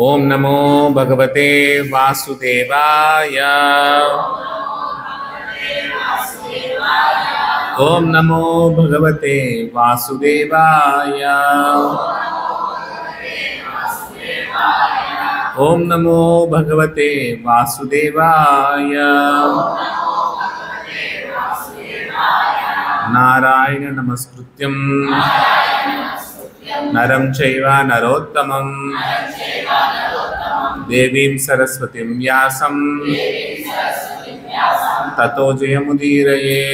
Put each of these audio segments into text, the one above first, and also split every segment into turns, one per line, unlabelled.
ओम नमो भगवते वासुदेवाय। ओम नमो भगवते वासुदेवाय। ओम नमो भगवते वासुदेवाय। नारायण नमस्कृत्यं नरं चैव नरोत्तमं देवीं सरस्वतीं व्यासं ततो जयमुदीरये।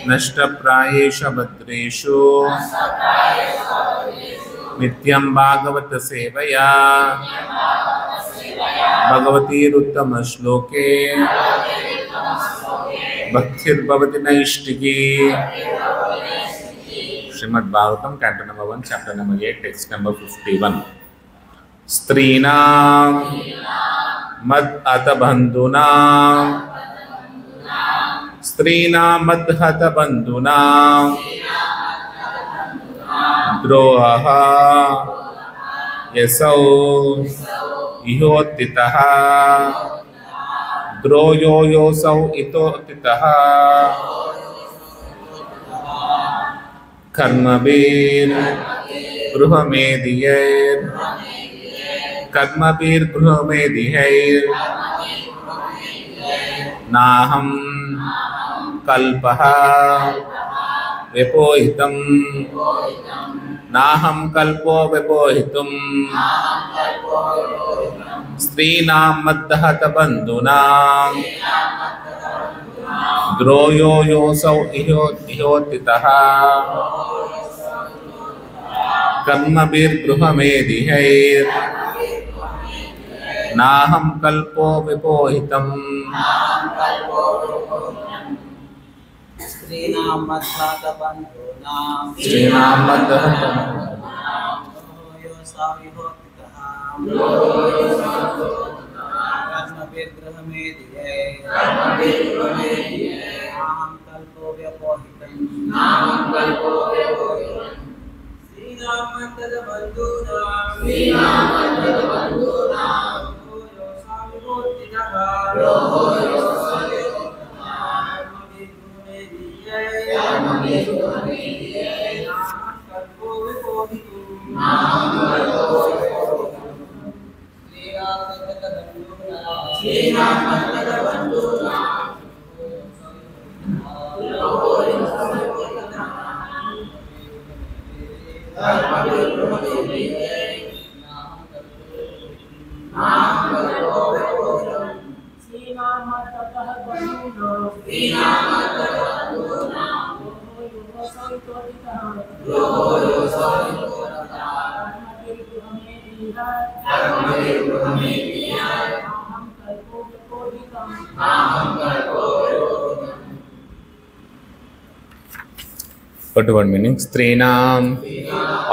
नष्टप्रायेषु भद्रेषु नित्यं भागवत सेवया भगवतीरुत्तमश्लोके भक्तिर्भवति नैष्टिकी। Srimad Bhagavatam canto number 1 chapter number 8 text number 51। स्त्रीणां मद अतबन्धूनां स्त्रीणां मद हतबन्धूनां द्रोहः यसौ इहोत्थितः द्रोयो योऽसौ इतोत्थितः कर्मभिर्गृहमेधियैर् नाहं कल्पः व्यपोहितं नाहं कल्पो व्यपोहितुं स्त्रीणां मद्दहतबन्धूनां द्रोयो योऽसौ इहोत्थितः कर्मभिर्गृहमेधियैर् नाहं कल्पो व्यपोहितं
स्त्रीणां मद्दहतबन्धूनां कर्मभिर्गृहमेधियैर् कल्पो व्यपोहितं Shreenam
What word meaning? Strinam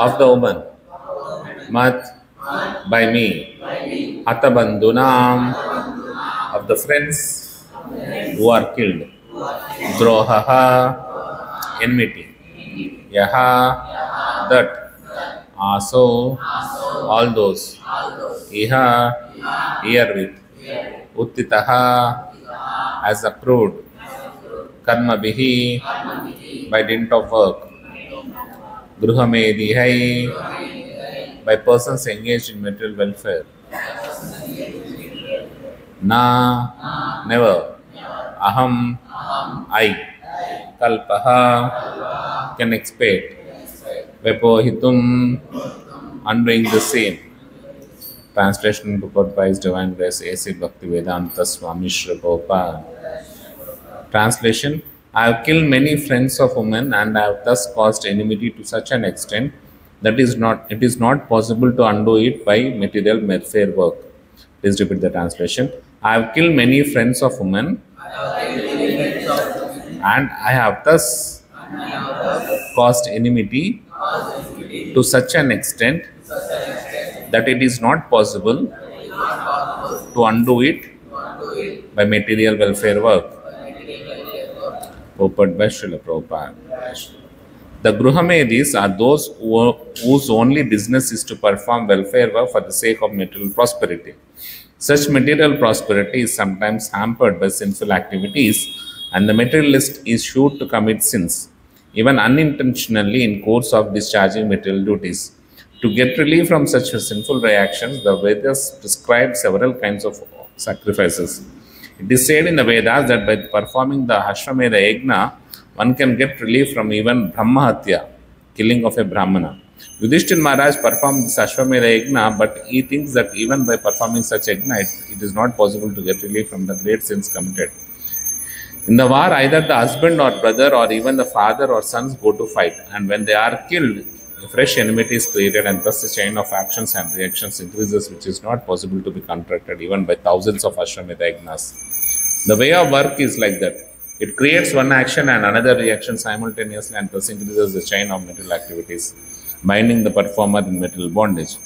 of the woman, mat by me, hatabandhunam of the friends who are killed, drohaha enmity, yaha that, aso all those, iha herewith, uttitaha as approved, karma bihi by dint of work, gruhamedihai by persons engaged in material welfare, na never, aham I, kalpaha can expect, vepohitum undoing the same. Translation purport by His Divine Grace A.C. Bhaktivedanta Swami Sri Prabhupada. Translation: I have killed many friends of women, and I have thus caused enmity to such an extent that it is not possible to undo it by material welfare work. Please repeat the translation. I have killed many friends of women, and I have thus caused enmity to such an extent that it is not possible to undo it by material welfare work. Purport by Srila Prabhupada. The Gruhamedis are those whose only business is to perform welfare work for the sake of material prosperity. Such material prosperity is sometimes hampered by sinful activities, and the materialist is sure to commit sins, even unintentionally, in course of discharging material duties. To get relief from such sinful reactions, the Vedas prescribe several kinds of sacrifices. It is said in the Vedas that by performing the Ashwamedha Yajna, one can get relief from even Brahmahatya, killing of a Brahmana. Yudhishthira Maharaj performed this Ashwamedha Yajna, but he thinks that even by performing such yajna, it is not possible to get relief from the great sins committed. In the war, either the husband or brother or even the father or sons go to fight, and when they are killed, a fresh enmity is created, and thus the chain of actions and reactions increases, which is not possible to be contracted even by thousands of Ashwamedha Yajnas. The way of work is like that. It creates one action and another reaction simultaneously, and thus increases the chain of material activities, binding the performer in material bondage.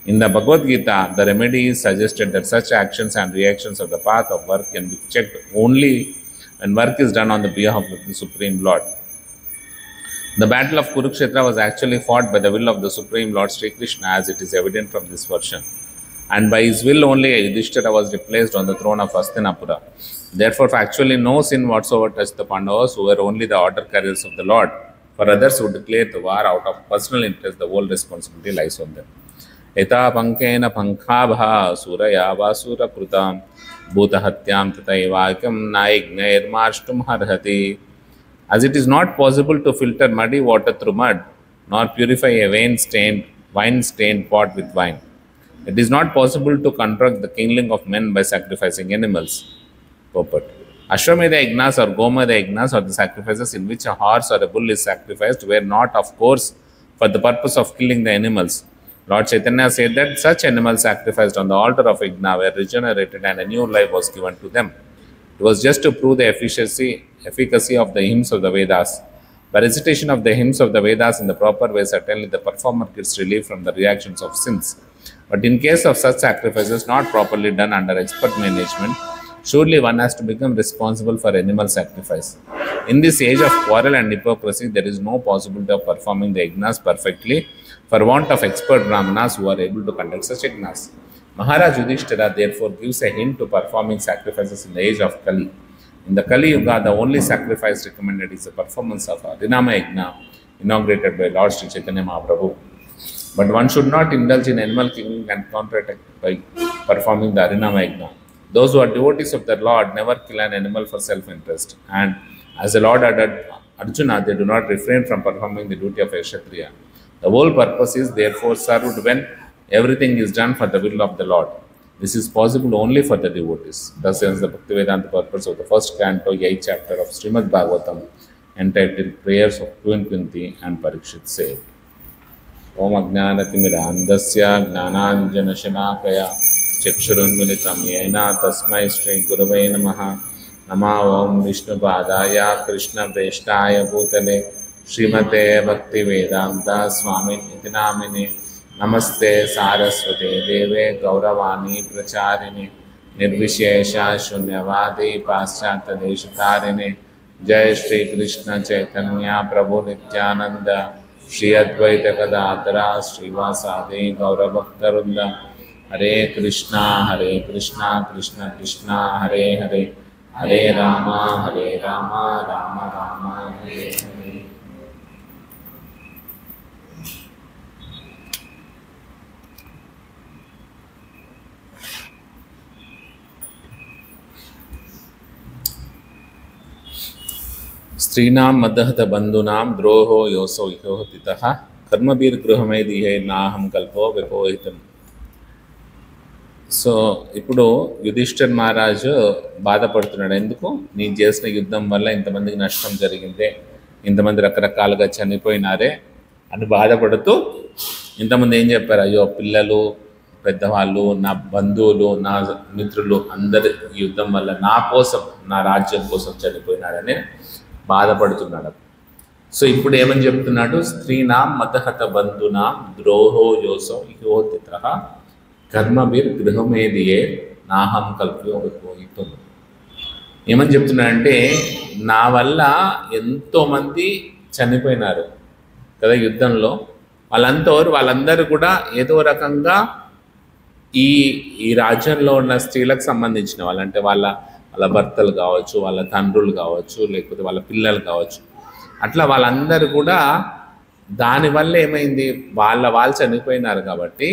In the Bhagavad Gita, the remedy is suggested that such actions and reactions of the path of work can be checked only when work is done on the behalf of the Supreme Lord. The battle of Kurukshetra was actually fought by the will of the Supreme Lord Sri Krishna, as it is evident from this version. And by his will only, Yudhishthira was replaced on the throne of Hastinapura. Therefore, actually no sin whatsoever touched the Pandavas, who were only the order carriers of the Lord. For others who declared the war out of personal interest, the whole responsibility lies on them. Eta pankena pankhabha suraya vasura krutam bhutahatyam tataivakyam naignair marshtum harhati. As it is not possible to filter muddy water through mud, nor purify a wine-stained pot with wine, it is not possible to construct the killing of men by sacrificing animals. Purport. Ashwamedha Yajnas or Gomedha Yajnas, or the sacrifices in which a horse or a bull is sacrificed, were not, of course, for the purpose of killing the animals. Lord Chaitanya said that such animals sacrificed on the altar of Yajna were regenerated and a new life was given to them. It was just to prove the efficacy of the hymns of the Vedas. By recitation of the hymns of the Vedas in the proper way, certainly the performer gets relief from the reactions of sins. But in case of such sacrifices not properly done under expert management, surely one has to become responsible for animal sacrifice. In this age of quarrel and hypocrisy, there is no possibility of performing the yajnas perfectly for want of expert brahmanas who are able to conduct such yajnas. Maharaj Yudhishthira therefore gives a hint to performing sacrifices in the age of Kali. In the Kali Yuga, the only sacrifice recommended is the performance of Harinama Yajna, inaugurated by Lord Sri Chaitanya Mahaprabhu. But one should not indulge in animal killing and counterattack by performing the Harinama Yajna. Those who are devotees of the Lord never kill an animal for self-interest, and as the Lord ordered Arjuna, they do not refrain from performing the duty of a Kshatriya. The whole purpose is therefore served when everything is done for the will of the Lord. This is possible only for the devotees. Thus ends the Bhaktivedanta purpose of the first canto, 8th chapter of Srimad Bhagavatam, entitled Prayers of Queen Kunti and Parikshit saved. Om Ajnanatimidandasya Gnananjanashanakaya Chakshurunmilitam Yena Tasmai Shri Gurave Namaha. Nama Om Vishnupadaya Krishna Preshtaya Bhutale Srimate Bhaktivedanta Swamin Iti Namine. Namaste Saraswate Deve Gauravani Pracharini Nirvishesha Shunyavadi Paschata Deshatarine. Jai Shri Krishna Chaitanya Prabhu Nityananda Shri Advaita Gadadhara Srivasadi Gauravaktarunda. Hare Krishna Krishna Krishna Hare Hare, Hare Rama Rama Rama Hare Hare. स्त्रीणां मदहत बंधूनां द्रोहो योसो इहोतितः कर्मभिर्गृहमेदिहे नाहं कल्पो विपोहितम्. So ఇప్పుడు యుధిష్ఠిర్ మహారాజు బాధపడుతున్నాడు. ఎందుకు? నేను చేసిన యుద్ధం వల్ల ఇంతమందికి నష్టం జరిగిందే, ఇంతమంది రకరకాలుగా చనిపోయినారే అని బాధపడుతూ ఇంతమంది ఏం చెప్పారు, అయ్యో పిల్లలు పెద్దవాళ్ళు నా బంధువులు నా మిత్రులు అందరి యుద్ధం వల్ల నా కోసం నా రాజ్యం కోసం చనిపోయినాడని బాధపడుతున్నాడు. సో ఇప్పుడు ఏమని చెప్తున్నాడు, స్త్రీనాం మతహత బంధునాం ద్రోహో యోసో ఇహోతితః కర్మభిర్ గృహమేదియే నాహం కల్ప్యో విపోహితుం. ఏమని చెప్తున్నాడంటే నా వల్ల ఎంతోమంది చనిపోయినారు, కదా యుద్ధంలో. వాళ్ళందరూ కూడా ఏదో రకంగా ఈ ఈ రాజ్యంలో ఉన్న స్త్రీలకు సంబంధించిన వాళ్ళు, అంటే వాళ్ళ వాళ్ళ భర్తలు కావచ్చు, వాళ్ళ తండ్రులు కావచ్చు, లేకపోతే వాళ్ళ పిల్లలు కావచ్చు, అట్లా వాళ్ళందరూ కూడా దానివల్ల ఏమైంది, వాళ్ళు చనిపోయినారు కాబట్టి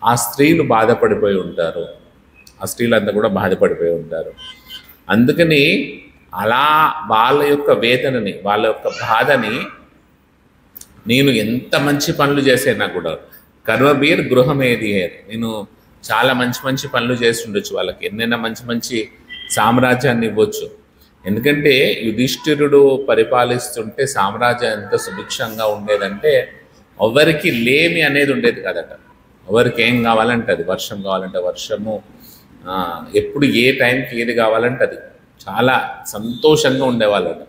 ఆ స్త్రీలు బాధపడిపోయి ఉంటారు, ఆ స్త్రీలంతా కూడా బాధపడిపోయి ఉంటారు. అందుకని అలా వాళ్ళ యొక్క వేదనని, వాళ్ళ యొక్క బాధని, నేను ఎంత మంచి పనులు చేసేనా కూడా, కర్మబీర్ గృహమేది, నేను చాలా మంచి మంచి పనులు చేసి ఉండొచ్చు, వాళ్ళకి ఎన్నైనా మంచి మంచి సామ్రాజ్యాన్ని ఇవ్వచ్చు. ఎందుకంటే యుధిష్ఠిరుడు పరిపాలిస్తుంటే సామ్రాజ్యం ఎంత సుభిక్షంగా ఉండేదంటే ఎవరికి లేమి అనేది ఉండేది కదట. ఎవరికి ఏం కావాలంటే అది, వర్షం కావాలంటే వర్షము, ఎప్పుడు ఏ టైంకి ఏది కావాలంటే అది, చాలా సంతోషంగా ఉండేవాళ్ళట.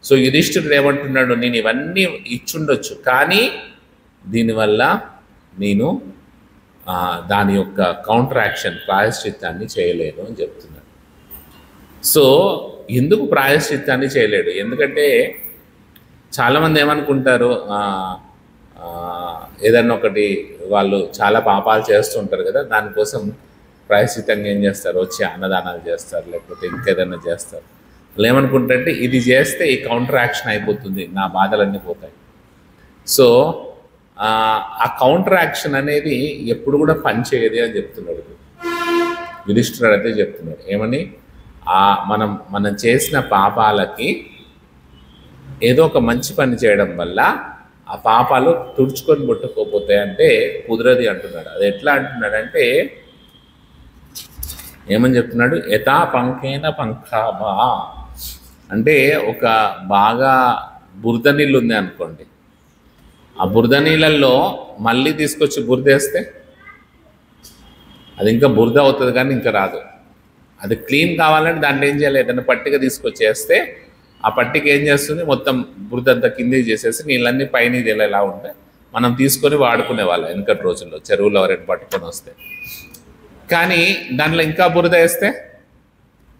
సో యుధిష్ఠిరుడు ఏమంటున్నాడు, నేను ఇవన్నీ ఇచ్చుండొచ్చు, కానీ దీనివల్ల నేను దాని యొక్క కౌంటర్ యాక్షన్, ప్రాయశ్చిత్తాన్ని చేయలేను అని చెప్తున్నాడు. సో ఎందుకు ప్రాయశ్చిత్తాన్ని చేయలేడు? ఎందుకంటే చాలామంది ఏమనుకుంటారు, ఏదన్నా ఒకటి వాళ్ళు చాలా పాపాలు చేస్తుంటారు కదా, దానికోసం ప్రాయశ్చిత్తంగా ఏం చేస్తారు, వచ్చి అన్నదానాలు చేస్తారు, లేకపోతే ఇంకేదన్నా చేస్తారు. వాళ్ళు ఏమనుకుంటారంటే ఇది చేస్తే ఈ కౌంటర్ యాక్షన్ అయిపోతుంది, నా బాధలన్నీ పోతాయి. సో ఆ కౌంటర్ యాక్షన్ అనేది ఎప్పుడు కూడా పనిచేయదు అని చెప్తున్నాడు యుధిష్ఠిరుడు. అయితే చెప్తున్నాడు ఏమని, మనం చేసిన పాపాలకి ఏదో ఒక మంచి పని చేయడం వల్ల ఆ పాపాలు తుడుచుకొని ముట్టుకోపోతాయి అంటే కుదరది అంటున్నాడు. అది ఎట్లా అంటున్నాడంటే, ఏమని చెప్తున్నాడు, యథా పంకేన పంకాభా, అంటే ఒక బాగా బురద నీళ్ళు ఉంది అనుకోండి, ఆ బురద నీళ్ళల్లో మళ్ళీ తీసుకొచ్చి బురద వేస్తే అది ఇంకా బురద అవుతుంది కానీ ఇంకా రాదు. అది క్లీన్ కావాలంటే దాంట్లో ఏం చేయాలి, ఏదైనా పట్టిక తీసుకొచ్చేస్తే ఆ పట్టిక ఏం చేస్తుంది, మొత్తం బురద అంతా కిందికి చేసేసి నీళ్ళన్నీ పైన ఎలా ఉంటే మనం తీసుకొని వాడుకునే వాళ్ళం వెనకటి రోజుల్లో, చెరువులో ఎవరైనా పట్టుకొని వస్తే. కానీ దాంట్లో ఇంకా బురద వేస్తే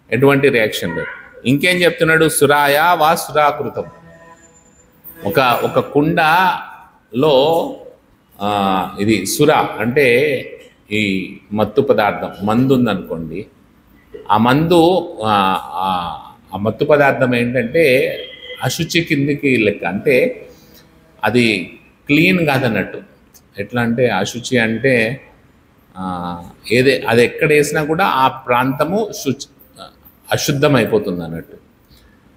ఎటువంటి రియాక్షన్ లేదు. ఇంకేం చెప్తున్నాడు, సురాయా వా సురాకృతం, ఒక కుండలో ఇది సుర అంటే ఈ మత్తు పదార్థం, మందు ఉందనుకోండి, ఆ మందు ఆ మత్తు పదార్థం ఏంటంటే అశుచి కిందికి లెక్క, అంటే అది క్లీన్ కాదన్నట్టు. ఎట్లా అంటే అశుచి అంటే అది ఎక్కడ వేసినా కూడా ఆ ప్రాంతము అశుద్ధం అయిపోతుంది అన్నట్టు.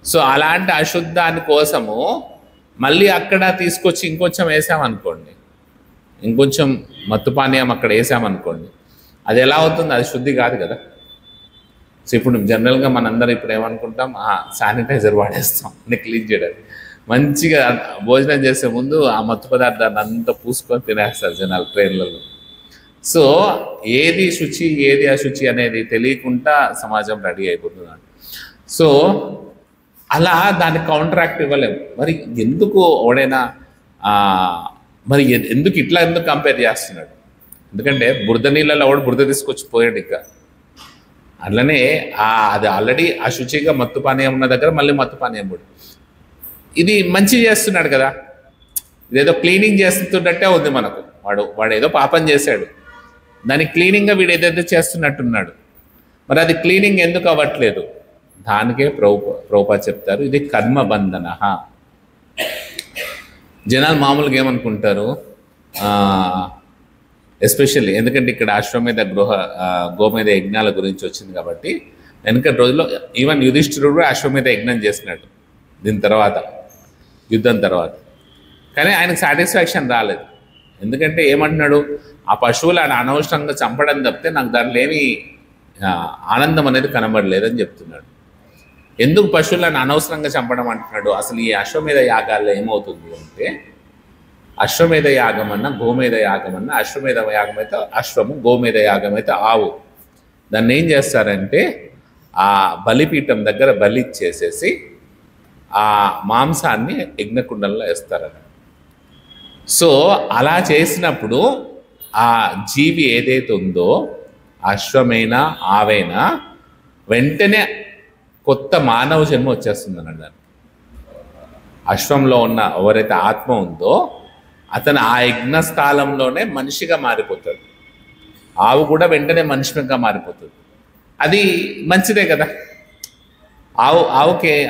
సో అలాంటి అశుద్ధాని కోసము మళ్ళీ అక్కడ తీసుకొచ్చి ఇంకొంచెం వేసామనుకోండి, ఇంకొంచెం మత్తు పానీయం అక్కడ వేసామనుకోండి, అది ఎలా అవుతుంది, అది శుద్ధి కాదు కదా. సో ఇప్పుడు జనరల్గా మనందరం ఇప్పుడు ఏమనుకుంటాం, శానిటైజర్ వాడేస్తాం అని క్లీన్ చేయడానికి. మంచిగా భోజనం చేసే ముందు ఆ మత్తు పదార్థాన్ని అంతా పూసుకొని తినేస్తారు జనాలు ట్రైన్లలో. సో ఏది శుచి ఏది అశుచి అనేది తెలియకుండా సమాజం రెడీ అయిపోతున్నాడు. సో అలా దాన్ని కౌంటరాక్ట్ ఇవ్వలేము. మరి ఎందుకు ఓడైనా మరి ఎందుకు కంపేర్ చేస్తున్నాడు? ఎందుకంటే బురద నీళ్ళలో వాడు బురద తీసుకొచ్చి పోయాడు. ఇక అట్లనే అది ఆల్రెడీ అశుచిగా మత్తు పానీయం ఉన్న దగ్గర మళ్ళీ మత్తు పానీయం కూడా ఇది మంచి చేస్తున్నాడు కదా, ఇదేదో క్లీనింగ్ చేస్తున్నట్టే ఉంది మనకు. వాడు ఏదో పాపం చేశాడు, దాన్ని క్లీనింగ్గా వీడు ఏదైతే చేస్తున్నట్టున్నాడు. మరి అది క్లీనింగ్ ఎందుకు అవ్వట్లేదు? దానికే ప్రభుపాద చెప్తారు, ఇది కర్మబంధన. జనాలు మామూలుగా ఏమనుకుంటారు, ఎస్పెషల్లీ ఎందుకంటే ఇక్కడ అశ్వమేధ గోమేధ యజ్ఞాల గురించి వచ్చింది కాబట్టి, వెనకటి రోజుల్లో ఈవెన్ యుధిష్ఠిరుడు అశ్వమేధ యజ్ఞం చేసినాడు దీని తర్వాత, యుద్ధం తర్వాత. కానీ ఆయనకు సాటిస్ఫాక్షన్ రాలేదు. ఎందుకంటే ఏమంటున్నాడు, ఆ పశువులు ఆయన అనవసరంగా చంపడం తప్పితే నాకు దాంట్లో ఏమీ ఆనందం అనేది కనబడలేదని చెప్తున్నాడు. ఎందుకు పశువులను అనవసరంగా చంపడం అంటున్నాడు? అసలు ఈ అశ్వమేధ యాగాల్లో ఏమవుతుంది అంటే, అశ్వమేధ యాగం అన్న గోమేధ యాగం అన్న, అశ్వమేధ యాగం అయితే అశ్వము, గోమేధ యాగం అయితే ఆవు. దాన్ని ఏం చేస్తారంటే ఆ బలిపీఠం దగ్గర బలి ఇచ్చేసేసి ఆ మాంసాన్ని యజ్ఞకుండంలో వేస్తారని. సో అలా చేసినప్పుడు ఆ జీవి ఏదైతే ఉందో, అశ్వమైనా ఆవైనా, వెంటనే కొత్త మానవ జన్మ వచ్చేస్తుంది అన్నాడు. దాన్ని అశ్వంలో ఉన్న ఎవరైతే ఆత్మ ఉందో అతను ఆ యజ్ఞస్థానంలోనే మనిషిగా మారిపోతాడు. ఆవు కూడా వెంటనే మనిషిగా మారిపోతుంది. అది మంచిదే కదా.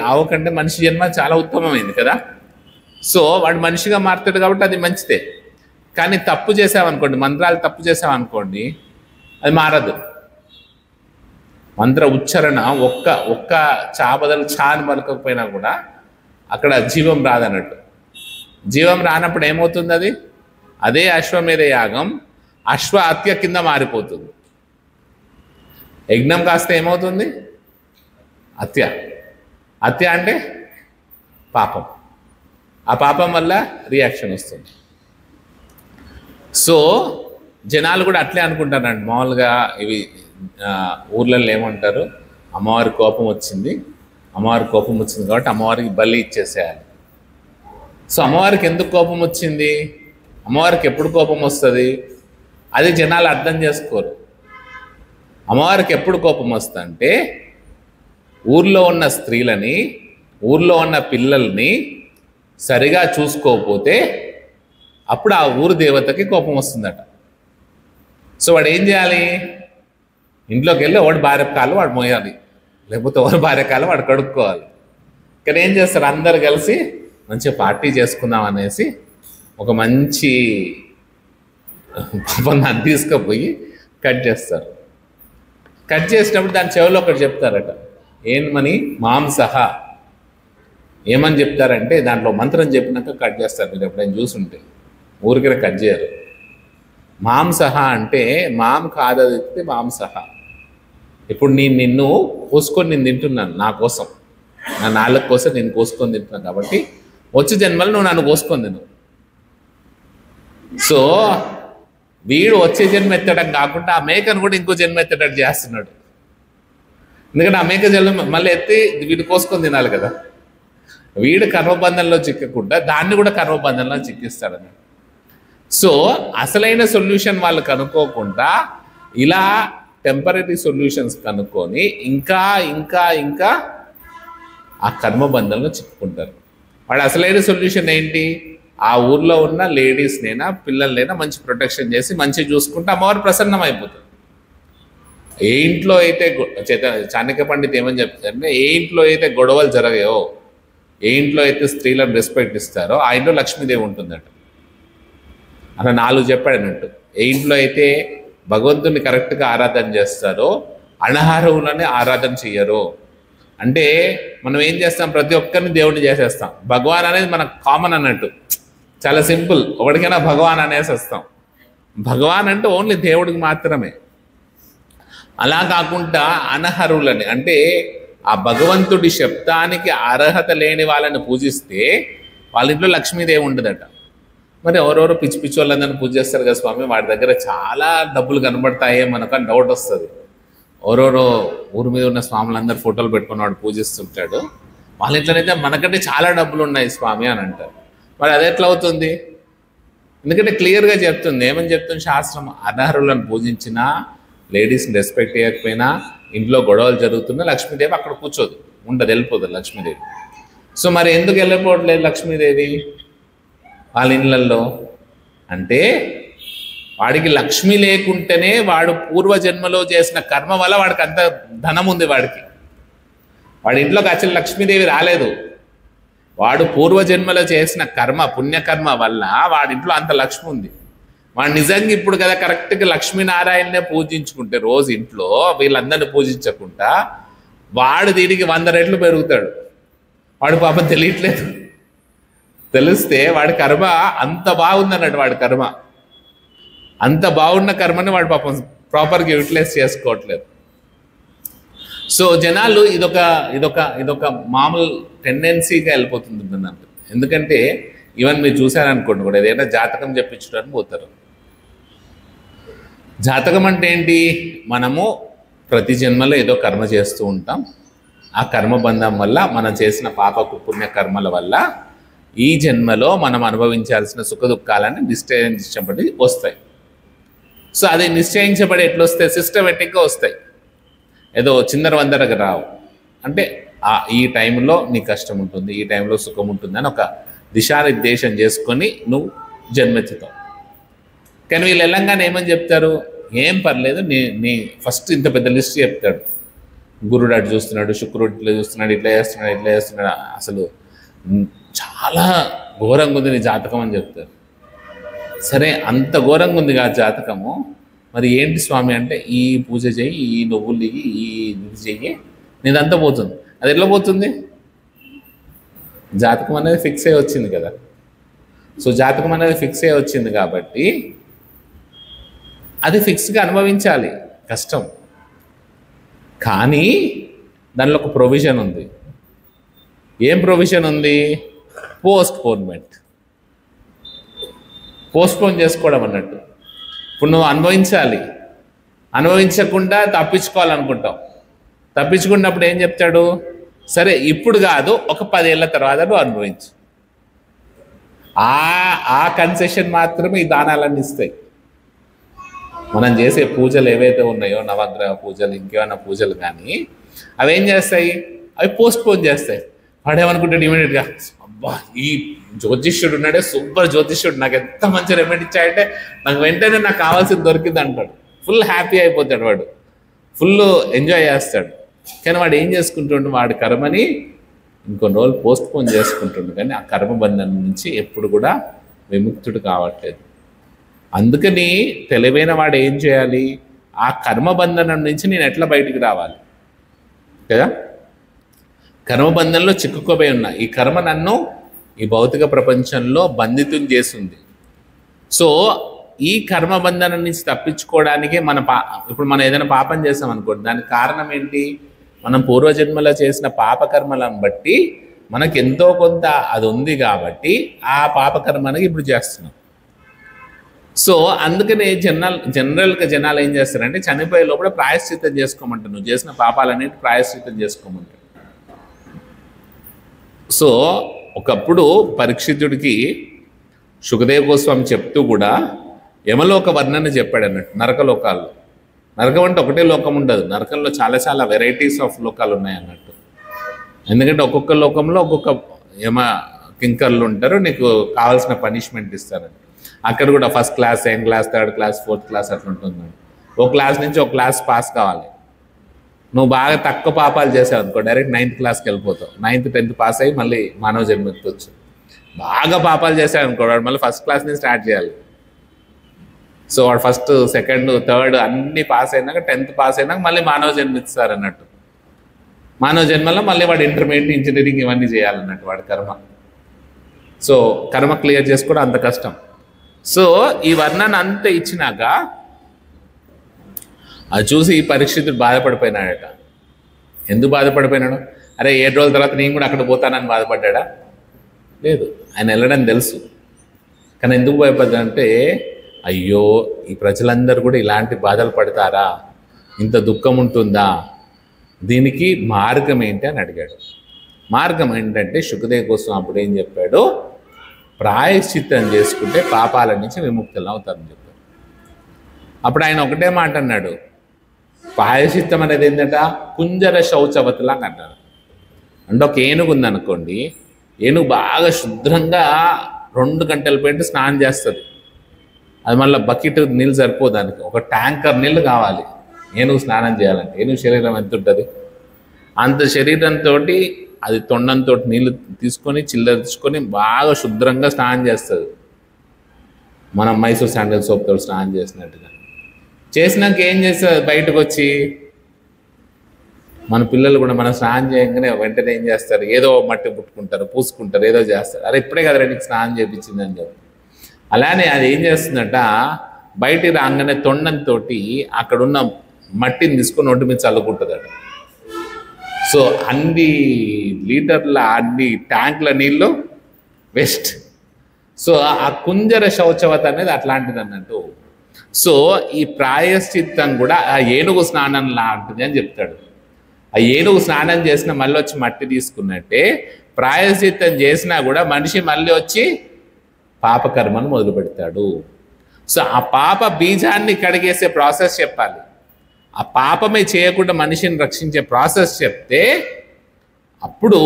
ఆవు కంటే మనిషి జన్మ చాలా ఉత్తమమైంది కదా. సో వాడు మనిషిగా మారుతాడు కాబట్టి అది మంచిదే. కానీ తప్పు చేసామనుకోండి, మంత్రాలు తప్పు చేసామనుకోండి, అది మారదు. మంత్ర ఉచ్చారణ ఒక్క చా బదులు చా అని పలకపోయినా కూడా అక్కడ జీవం రాదన్నట్టు. జీవం రానప్పుడు ఏమవుతుంది? అదే అశ్వమేధ యాగం అశ్వ హత్య కింద మారిపోతుంది. యజ్ఞం కాస్త ఏమవుతుంది? హత్య అంటే పాపం. ఆ పాపం వల్ల రియాక్షన్ వస్తుంది. సో జనాలు కూడా అట్లే అనుకుంటారండి. మామూలుగా ఇవి ఊర్లలో ఏమంటారు, అమ్మవారి కోపం వచ్చింది కాబట్టి అమ్మవారికి బలి ఇచ్చేసేయాలి. సో అమ్మవారికి ఎందుకు కోపం వచ్చింది, అమ్మవారికి ఎప్పుడు కోపం వస్తుంది, అది జనాలు అర్థం చేసుకోరు. అమ్మవారికి ఎప్పుడు కోపం వస్తుందంటే ఊర్లో ఉన్న స్త్రీలని, ఊర్లో ఉన్న పిల్లల్ని సరిగా చూసుకోకపోతే అప్పుడు ఆ ఊరు దేవతకి కోపం వస్తుందట. సో వాడు ఏం చేయాలి? ఇంట్లోకి వెళ్ళి వాడు భార్య కాలు వాడు మోయాలి, లేకపోతే ఎవరి భార్య కాలు వాడు కడుక్కోవాలి. ఇక్కడ ఏం చేస్తారు? అందరు కలిసి మంచిగా పార్టీ చేసుకుందాం అనేసి ఒక మంచి పాపం దాన్ని తీసుకుపోయి కట్ చేస్తారు. కట్ చేసినప్పుడు దాని చెవిలో ఒకటి చెప్తారట, ఏమని? మాంసహ. ఏమని చెప్తారంటే దాంట్లో మంత్రం చెప్పినాక కట్ చేస్తారు. మీరు ఎప్పుడైనా చూసుంటే ఊరికైనా కట్ చేయరు. మాంసహ అంటే మాం కాదదితే మాంసహ. ఇప్పుడు నిన్ను కోసుకొని నేను తింటున్నాను, నా కోసం, నా నాళ్ళ కోసం నేను కోసుకొని తింటున్నాను కాబట్టి వచ్చే జన్మలు నువ్వు నన్ను కోసుకొని తిను. సో వీడు వచ్చే జన్మ ఎత్తడం కాకుండా ఆ మేకను కూడా ఇంకో జన్మ ఎత్తేటట్టు చేస్తున్నాడు. ఎందుకంటే ఆ మేక జన్మ మళ్ళీ ఎత్తి వీడు కోసుకొని తినాలి కదా. వీడు కర్మబంధంలో చిక్కకుండా దాన్ని కూడా కర్మబంధంలో చిక్కిస్తాడని. సో అసలైన సొల్యూషన్ వాళ్ళు కనుక్కోకుండా ఇలా టెంపరీ సొల్యూషన్స్ కనుక్కొని ఇంకా ఇంకా ఇంకా ఆ కర్మబంధంలో చిక్కుకుంటారు. వాడు అసలైన సొల్యూషన్ ఏంటి? ఆ ఊర్లో ఉన్న లేడీస్నైనా పిల్లలైనా మంచి ప్రొటెక్షన్ చేసి మంచిగా చూసుకుంటే అమ్మవారు ప్రసన్నం అయిపోతుంది. ఏ ఇంట్లో అయితే చాణక్య పండిత్ ఏమని చెప్తారంటే, ఏ ఇంట్లో అయితే గొడవలు జరగాయో, ఏ ఇంట్లో అయితే స్త్రీలను రెస్పెక్ట్ ఇస్తారో ఆ ఇంట్లో లక్ష్మీదేవి ఉంటుందట. అలా 4 చెప్పాడు అన్నట్టు. ఏ ఇంట్లో అయితే భగవంతుని కరెక్ట్గా ఆరాధన చేస్తారో అణహారవులని ఆరాధన చెయ్యరు. అంటే మనం ఏం చేస్తాం? ప్రతి ఒక్కరిని దేవుడిని చేసేస్తాం. భగవాన్ అనేది మనకు కామన్ అన్నట్టు, చాలా సింపుల్. ఒకటికైనా భగవాన్ అనేసి వస్తాం. భగవాన్ అంటే ఓన్లీ దేవుడికి మాత్రమే. అలా కాకుండా అనర్హులని, అంటే ఆ భగవంతుడి శబ్దానికి అర్హత లేని వాళ్ళని పూజిస్తే వాళ్ళ ఇంట్లో లక్ష్మీదేవి ఉండదట. మరి ఎవరెవరో పిచ్చి పిచ్చి వాళ్ళందరినీ పూజ చేస్తారు కదా స్వామి, వాడి దగ్గర చాలా డబ్బులు కనబడతాయే మనకు అని డౌట్ వస్తుంది. ఎవరెవరో ఊరి మీద ఉన్న స్వాములందరూ ఫోటోలు పెట్టుకుని వాడు పూజిస్తుంటాడు. వాళ్ళ ఇంట్లోనైతే మనకంటే చాలా డబ్బులు ఉన్నాయి స్వామి అని అంటారు. మరి అది ఎట్లా అవుతుంది? ఎందుకంటే క్లియర్గా చెప్తుంది. ఏమని చెప్తుంది శాస్త్రం? అనర్హులను పూజించినా, లేడీస్ని రెస్పెక్ట్ చేయకపోయినా, ఇంట్లో గొడవలు జరుగుతున్నా లక్ష్మీదేవి అక్కడ కూర్చోదు, ఉండదు, వెళ్ళిపోతుంది లక్ష్మీదేవి. సో మరి ఎందుకు వెళ్ళిపోవట్లేదు లక్ష్మీదేవి వాళ్ళ ఇళ్ళల్లో? అంటే వాడికి లక్ష్మి లేకుంటేనే వాడు పూర్వజన్మలో చేసిన కర్మ వల్ల వాడికి అంత ధనం ఉంది. వాడి ఇంట్లోకి అసలు లక్ష్మీదేవి రాలేదు. వాడు పూర్వజన్మలో చేసిన కర్మ, పుణ్యకర్మ వల్ల వాడింట్లో అంత లక్ష్మి ఉంది. వాడు నిజంగా ఇప్పుడు కదా కరెక్ట్గా లక్ష్మీనారాయణనే పూజించుకుంటే రోజు ఇంట్లో వీళ్ళందరినీ పూజించకుండా వాడు దీనికి 100 రెట్లు పెరుగుతాడు. వాడు పాపం తెలియట్లేదు. తెలిస్తే వాడి కర్మ అంత బాగుందన్నట్టు. వాడి కర్మ అంత బాగున్న కర్మని వాడు పాపం ప్రాపర్గా యూటిలైజ్ చేసుకోవట్లేదు. సో జనాలు ఇదొక మామూలు టెండెన్సీగా వెళ్ళిపోతుంది అన్నట్టు. ఎందుకంటే ఈవెన్ మీరు చూసారనుకోండి కూడా ఏదైనా జాతకం చెప్పించడానికి పోతారు. జాతకం అంటే ఏంటి? మనము ప్రతి జన్మలో ఏదో కర్మ చేస్తూ ఉంటాం. ఆ కర్మబంధం వల్ల మనం చేసిన పాపకు పుణ్య కర్మల వల్ల ఈ జన్మలో మనం అనుభవించాల్సిన సుఖ దుఃఖాలని నిశ్చయించబడి వస్తాయి. సో అది నిశ్చయించబడి ఎట్లా వస్తాయి? సిస్టమేటిక్గా వస్తాయి. ఏదో చిందర వందరగా రావు. అంటే ఈ టైంలో నీ కష్టం ఉంటుంది, ఈ టైంలో సుఖం ఉంటుంది అని ఒక దిశానిర్దేశం చేసుకొని నువ్వు జన్మెత్తుతావు. కానీ వీళ్ళు వెళ్ళంగానే ఏమని చెప్తారు, ఏం పర్లేదు, నీ ఫస్ట్ ఇంత పెద్ద లిస్ట్ చెప్తాడు. గురుడు అటు చూస్తున్నాడు, శుక్రుడు ఇట్లా చూస్తున్నాడు, ఇట్లా చేస్తున్నాడు. అసలు చాలా ఘోరంగా ఉంది నీ జాతకం అని చెప్తారు. సరే, అంత ఘోరంగా ఉంది ఆ జాతకము, మరి ఏంటి స్వామి అంటే ఈ పూజ చెయ్యి, ఈ నువ్వులు దిగి, ఈ ఇది చెయ్యి, నీదంతా పోతుంది. అది ఎట్లా పోతుంది? జాతకం అనేది ఫిక్స్ అయ్యి వచ్చింది కదా. సో జాతకం అనేది ఫిక్స్ అయ్యి వచ్చింది కాబట్టి అది ఫిక్స్గా అనుభవించాలి, కష్టం. కానీ దానిలో ఒక ప్రొవిజన్ ఉంది. ఏం ప్రొవిజన్ ఉంది? పోస్ట్పోన్మెంట్. పోస్ట్పోన్ చేసుకోవడం అన్నట్టు. ఇప్పుడు నువ్వు అనుభవించాలి, అనుభవించకుండా తప్పించుకోవాలనుకుంటావు. తప్పించుకున్నప్పుడు ఏం చెప్తాడు, సరే ఇప్పుడు కాదు, ఒక 10 ఏళ్ళ తర్వాత నువ్వు అనుభవించు. ఆ కన్సెషన్ మాత్రమే ఈ దానాలన్నీ ఇస్తాయి. మనం చేసే పూజలు ఏవైతే ఉన్నాయో, నవగ్రహ పూజలు, ఇంకేమైనా పూజలు కానీ, అవి ఏం చేస్తాయి, అవి పోస్ట్పోన్ చేస్తాయి. వాడేమనుకుంటాడు ఇమీడియట్గా, అబ్బా ఈ జ్యోతిష్యుడు ఉన్నాడే సూపర్ జ్యోతిష్యుడు, నాకు ఎంత మంచి రెమెడీ ఇచ్చాయంటే నాకు వెంటనే నాకు కావాల్సింది దొరికింది అంటాడు. ఫుల్ హ్యాపీ అయిపోతాడు, వాడు ఫుల్ ఎంజాయ్ చేస్తాడు. కానీ వాడు ఏం చేసుకుంటుండు, వాడి కర్మని ఇంకొన్ని రోజులు పోస్ట్పోన్ చేసుకుంటుండు. కానీ ఆ కర్మబంధం నుంచి ఎప్పుడు కూడా విముక్తుడు కావట్లేదు. అందుకని తెలివైన వాడు ఏం చేయాలి, ఆ కర్మబంధనం నుంచి నేను ఎట్లా బయటికి రావాలి కదా. కర్మబంధంలో చిక్కుకోబోయి ఉన్నా, ఈ కర్మ నన్ను ఈ భౌతిక ప్రపంచంలో బంధితం చేస్తుంది. సో ఈ కర్మబంధనం నుంచి తప్పించుకోవడానికే ఇప్పుడు మనం ఏదైనా పాపం చేసాం అనుకోండి, దానికి కారణం ఏంటి, మనం పూర్వజన్మలో చేసిన పాపకర్మలను బట్టి మనకి ఎంతో కొంత అది ఉంది కాబట్టి ఆ పాపకర్మనికి ఇప్పుడు చేస్తున్నాం. సో అందుకనే జనరల్గా జనాలు ఏం చేస్తారంటే చనిపోయే లోపల ప్రాయశ్చిత్తం చేసుకోమంటారు, నువ్వు చేసిన పాపాలన్నిటి ప్రాయశ్చిత్తం చేసుకోమంటారు. సో ఒకప్పుడు పరీక్షితుడికి శుకదేవ గోస్వామి చెప్తూ కూడా యమలోక వర్ణన చెప్పాడు అన్నట్టు. నరకలోకాల్లో, నరకం అంటే ఒకటే లోకం ఉండదు, నరకంలో చాలా చాలా వెరైటీస్ ఆఫ్ లోకాలు ఉన్నాయి అన్నట్టు. ఎందుకంటే ఒక్కొక్క లోకంలో ఒక్కొక్క యమ కింకర్లు ఉంటారు, నీకు కావాల్సిన పనిష్మెంట్ ఇస్తారని. అక్కడ కూడా first class, second class, third class, fourth class అట్లా ఉంటుంది. ఒక క్లాస్ నుంచి ఒక క్లాస్ పాస్ కావాలి. నువ్వు బాగా తక్కువ పాపాలు చేసావు అనుకో, డైరెక్ట్ 9th క్లాస్కి వెళ్ళిపోతావు. 9th 10th పాస్ అయ్యి మళ్ళీ మానవ జన్మెత్తవచ్చు. బాగా పాపాలు చేసావు అనుకో, వాడు మళ్ళీ ఫస్ట్ క్లాస్ నుంచి స్టార్ట్ చేయాలి. సో వాడు ఫస్ట్, సెకండ్, థర్డ్ అన్నీ పాస్ అయినాక 10th పాస్ అయినాక మళ్ళీ మానవ జన్మిస్తారు అన్నట్టు. మానవ జన్మలో మళ్ళీ వాడు ఇంటర్మీడియట్, ఇంజనీరింగ్ ఇవన్నీ చేయాలన్నట్టు వాడి కర్మ. సో కర్మ క్లియర్ చేసుకోవడం అంత కష్టం. సో ఈ వర్ణన అంతా ఇచ్చినాక అది చూసి ఈ పరీక్షితుడు బాధపడిపోయినాడట. ఎందుకు బాధపడిపోయినాడు? అరే 7 రోజుల తర్వాత నేను కూడా అక్కడ పోతానని బాధపడ్డా? లేదు, ఆయన వెళ్ళడం తెలుసు. కానీ ఎందుకు భయపడ్డాడంటే, అయ్యో ఈ ప్రజలందరూ కూడా ఇలాంటి బాధలు పడతారా, ఇంత దుఃఖం ఉంటుందా, దీనికి మార్గం ఏంటి అని అడిగాడు. మార్గం ఏంటంటే శుకదేవ గోస్వామి అప్పుడు ఏం చెప్పాడు, ప్రాయశ్చిత్తం చేసుకుంటే పాపాల నుంచి విముక్తులు అవుతారని చెప్పాడు. అప్పుడు ఆయన ఒకటే మాట అన్నాడు, ప్రాయశ్చిత్తం అనేది ఏంటంట, కుంజర శౌచవతిలాగా అంటారు. అంటే ఒక ఏనుగు ఉందనుకోండి, ఏనుగు బాగా శుభ్రంగా 2 గంటల పెట్టి స్నానం చేస్తుంది. అది మళ్ళీ బకెట్ నీళ్ళు సరిపోదు, దానికి ఒక ట్యాంకర్ నీళ్ళు కావాలి ఏనుగు స్నానం చేయాలంటే. ఏనుగు శరీరం ఎంత ఉంటుంది, అంత శరీరంతో అది తొండంతో నీళ్ళు తీసుకొని చిల్లరించుకొని బాగా శుభ్రంగా స్నానం చేస్తుంది. మనం మైసూర్ శాండల్ సోప్తో స్నానం చేసినట్టుగా చేసినాక ఏం చేస్తుంది, బయటకు వచ్చి మన పిల్లలు కూడా మనం స్నానం చేయగానే వెంటనే ఏం చేస్తారు, ఏదో మట్టి పుట్టుకుంటారు, పూసుకుంటారు, ఏదో చేస్తారు. అరే ఇప్పుడే కదా నీకు స్నానం చేయించిందని చెప్పి. అలానే అది ఏం చేస్తుందట, బయటికి రాగానే తొండంతో అక్కడున్న మట్టిని తీసుకొని ఒంటి మీద చల్లుకుంటుందట. సో అన్ని లీటర్ల, అన్ని ట్యాంకుల నీళ్ళు వేస్ట్. సో ఆ కుంజర శౌచవత అనేది అట్లాంటిది అన్నట్టు. సో ఈ ప్రాయశ్చిత్తం కూడా ఆ ఏనుగు స్నానం లాంటిది అని చెప్తాడు. ఆ ఏనుగు స్నానం చేసిన మళ్ళీ వచ్చి మట్టి తీసుకున్నట్టే ప్రాయశ్చిత్తం చేసినా కూడా మనిషి మళ్ళీ వచ్చి పాపకర్మను మొదలు పెడతాడు. సో ఆ పాప బీజాన్ని కడిగేసే ప్రాసెస్ చెప్పాలి. ఆ పాపమే చేయకుండా మనిషిని రక్షించే ప్రాసెస్ చెప్తే అప్పుడు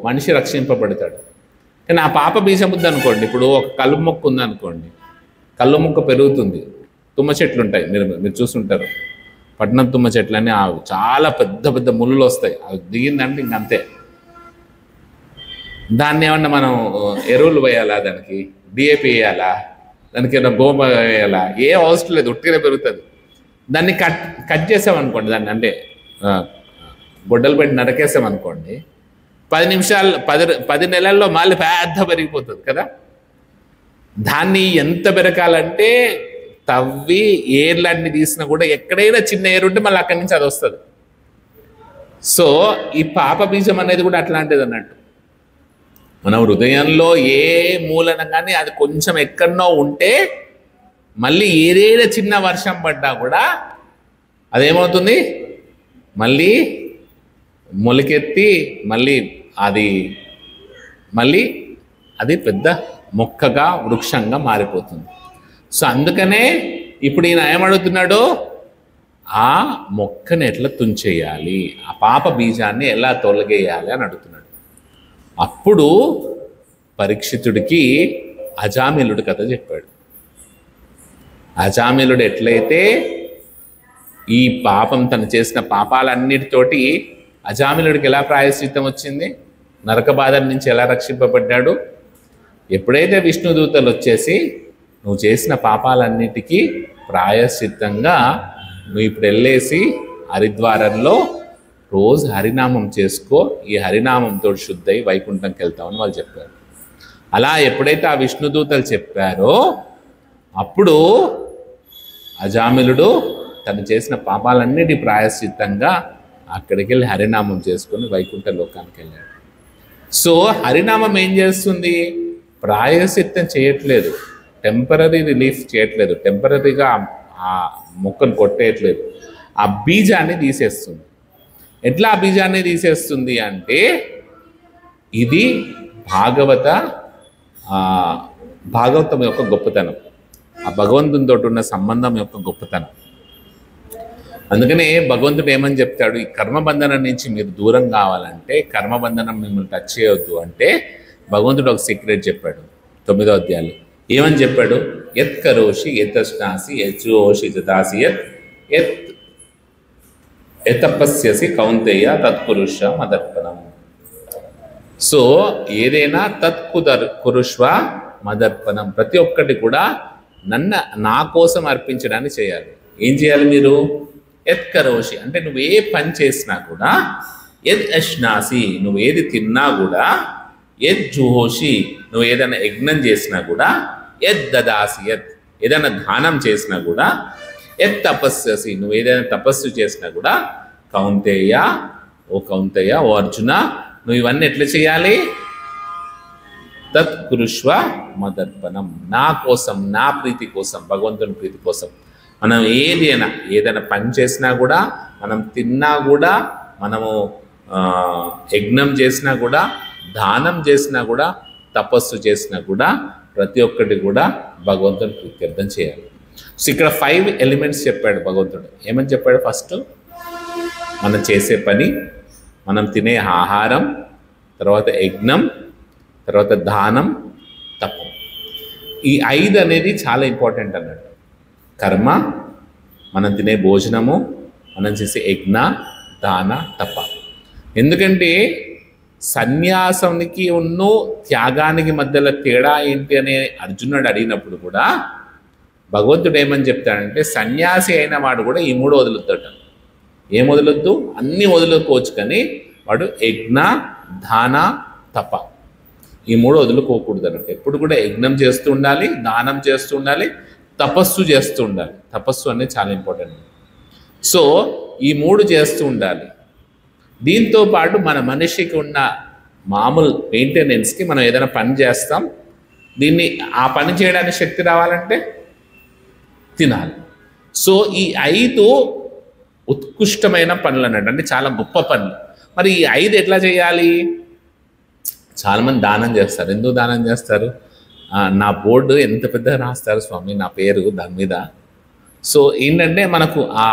మనిషి రక్షింపబడతాడు. కానీ ఆ పాప బీజం ఉందనుకోండి, ఇప్పుడు ఒక కళ్ళు మొక్క ఉందనుకోండి, కళ్ళు మొక్క పెరుగుతుంది, తుమ్మ చెట్లు ఉంటాయి, మీరు చూస్తుంటారు, పట్నం తుమ్మ చెట్లు అని చాలా పెద్ద పెద్ద ముళ్ళు వస్తాయి, అవి దిగిందంటే ఇంకంతే. దాన్ని ఏమన్నా మనం ఎరువులు వేయాలా, దానికి డిఏపి వేయాలా, దానికి ఏమన్నా గోమ వేయాలా, ఏ అవసరం లేదు, ఉట్టిగా పెరుగుతుంది. దాన్ని కట్ చేసామనుకోండి, దాన్ని అంటే గొడ్డలు పెట్టి నరకేసామనుకోండి, 10 నిమిషాలు 10 నెలల్లో మళ్ళీ పెద్ద పెరిగిపోతుంది కదా. దాన్ని ఎంత పెరగాలంటే తవ్వి ఏర్లన్నీ తీసినా కూడా ఎక్కడైనా చిన్న ఏరు ఉంటే మళ్ళీ అక్కడి నుంచి అది వస్తుంది. సో ఈ పాప బీజం అనేది కూడా అట్లాంటిది అన్నట్టు. మన హృదయంలో ఏ మూలన కానీ అది కొంచెం ఎక్కడనో ఉంటే మళ్ళీ ఏదైనా చిన్న వర్షం పడ్డా కూడా అదేమవుతుంది, మళ్ళీ మొలకెత్తి మళ్ళీ అది పెద్ద మొక్కగా వృక్షంగా మారిపోతుంది. సో అందుకనే ఇప్పుడు ఈయన ఏమడుగుతున్నాడు, ఆ మొక్కని ఎట్లా తుంచేయాలి, ఆ పాప బీజాన్ని ఎలా తొలగేయాలి అని అడుగుతున్నాడు. అప్పుడు పరీక్షితుడికి అజామిలుడు కథ చెప్పాడు. అజామిలుడు ఎట్లయితే ఈ పాపం తను చేసిన పాపాలన్నిటితోటి అజామిలుడికి ఎలా ప్రాయశ్చిత్తం వచ్చింది, నరక బాధల నుంచి ఎలా రక్షింపబడ్డాడు, ఎప్పుడైతే విష్ణుదూతలు వచ్చేసి నువ్వు చేసిన పాపాలన్నిటికీ ప్రాయశ్చిత్తంగా నువ్వు ఇప్పుడు వెళ్ళేసి హరిద్వారంలో రోజు హరినామం చేసుకో, ఈ హరినామంతో శుద్ధై వైకుంఠంకి వెళ్తామని వాళ్ళు చెప్పారు. అలా ఎప్పుడైతే ఆ విష్ణుదూతలు చెప్పారో అప్పుడు అజామిలుడు తను చేసిన పాపాలన్నిటి ప్రాయశ్చిత్తంగా అక్కడికి వెళ్ళి హరినామం చేసుకొని వైకుంఠ లోకానికి వెళ్ళాడు. సో హరినామం ఏం చేస్తుంది, ప్రాయశ్చిత్తం చేయట్లేదు, టెంపరీ రిలీఫ్ చేయట్లేదు, టెంపరీగా ఆ మొక్కను కొట్టేయట్లేదు, ఆ బీజాన్ని తీసేస్తుంది. ఎట్లా ఆ బీజాన్ని తీసేస్తుంది అంటే ఇది భాగవతం యొక్క గొప్పతనం, ఆ భగవంతునితో ఉన్న సంబంధం యొక్క గొప్పతనం. అందుకనే భగవంతుడు ఏమని చెప్తాడు, ఈ కర్మబంధనం నుంచి మీరు దూరం కావాలంటే, కర్మబంధనం మిమ్మల్ని టచ్ చేయవద్దు అంటే భగవంతుడు ఒక సీక్రెట్ చెప్పాడు 9వ అధ్యాయంలో. ఏమని చెప్పాడు, యత్ కరోషి యతశ్నాసి యచోషి జదాసి యతపస్యసి కౌంతేయ తత్పురుష మదర్పణం. సో ఏదైనా తత్కురుష్వ మదర్పణం, ప్రతి ఒక్కటి కూడా నా కోసం అర్పించడానికి చేయాలి. ఏం చేయాలి మీరు, యత్ కరోషి అంటే నువ్వు ఏ పని చేసినా కూడా, యద్ అశ్నాసి నువ్వు ఏది తిన్నా కూడా, యద్ జుహోషి నువ్వు ఏదైనా యజ్ఞం చేసినా కూడా, యద్ దదాసి ఏదైనా దానం చేసినా కూడా, యత్ తపస్యసి నువ్వు ఏదైనా తపస్సు చేసినా కూడా, కౌంతేయ ఓ అర్జున నువ్వు ఇవన్నీ ఎట్లా చేయాలి, తత్కురుష్వ మదర్పణం, నా కోసం, నా ప్రీతి కోసం, భగవంతుని ప్రీతి కోసం. మనం ఏదైనా పని చేసినా కూడా, మనం తిన్నా కూడా, మనము యజ్ఞం చేసినా కూడా, దానం చేసినా కూడా, తపస్సు చేసినా కూడా, ప్రతి ఒక్కటి కూడా భగవంతుని ప్రీత్యర్థం చేయాలి. సో ఇక్కడ 5 ఎలిమెంట్స్ చెప్పాడు భగవంతుడు. ఏమని చెప్పాడు, ఫస్ట్ మనం చేసే పని, మనం తినే ఆహారం, తర్వాత యజ్ఞం, తర్వాత దానం, తపం. ఈ 5 అనేది చాలా ఇంపార్టెంట్ అన్నట్టు. కర్మ, మనం తినే భోజనము, మనం చేసే యజ్ఞ, దాన, తప. ఎందుకంటే సన్యాసానికి త్యాగానికి మధ్యలో తేడా ఏంటి అని అర్జునుడు అడిగినప్పుడు కూడా భగవంతుడు ఏమని చెప్తాడంటే, సన్యాసి అయిన వాడు కూడా ఈ 3 వదులుతాడు. ఏం వదలొద్దు, అన్నీ వదులుకోవచ్చు, కానీ వాడు యజ్ఞ, దాన, తప ఈ 3 వదులుకోకూడదు అన్నట్టు. ఎప్పుడు కూడా యజ్ఞం చేస్తూ ఉండాలి, దానం చేస్తూ ఉండాలి, తపస్సు చేస్తూ ఉండాలి. తపస్సు అనేది చాలా ఇంపార్టెంట్. సో ఈ 3 చేస్తూ ఉండాలి. దీంతో పాటు మన మనిషికి ఉన్న మామూలు మెయింటెనెన్స్కి మనం ఏదైనా పని చేస్తాం, ఆ పని చేయడానికి శక్తి రావాలంటే తినాలి. సో ఈ 5 ఉత్కృష్టమైన పనులు అన్నట్టు, అంటే చాలా గొప్ప పనులు. మరి ఈ 5 ఎట్లా చేయాలి? చాలామంది దానం చేస్తారు. ఎందుకు దానం చేస్తారు? నా బోర్డు ఎంత పెద్దగా రాస్తారు స్వామి, నా పేరు దాని మీద. సో ఏంటంటే మనకు ఆ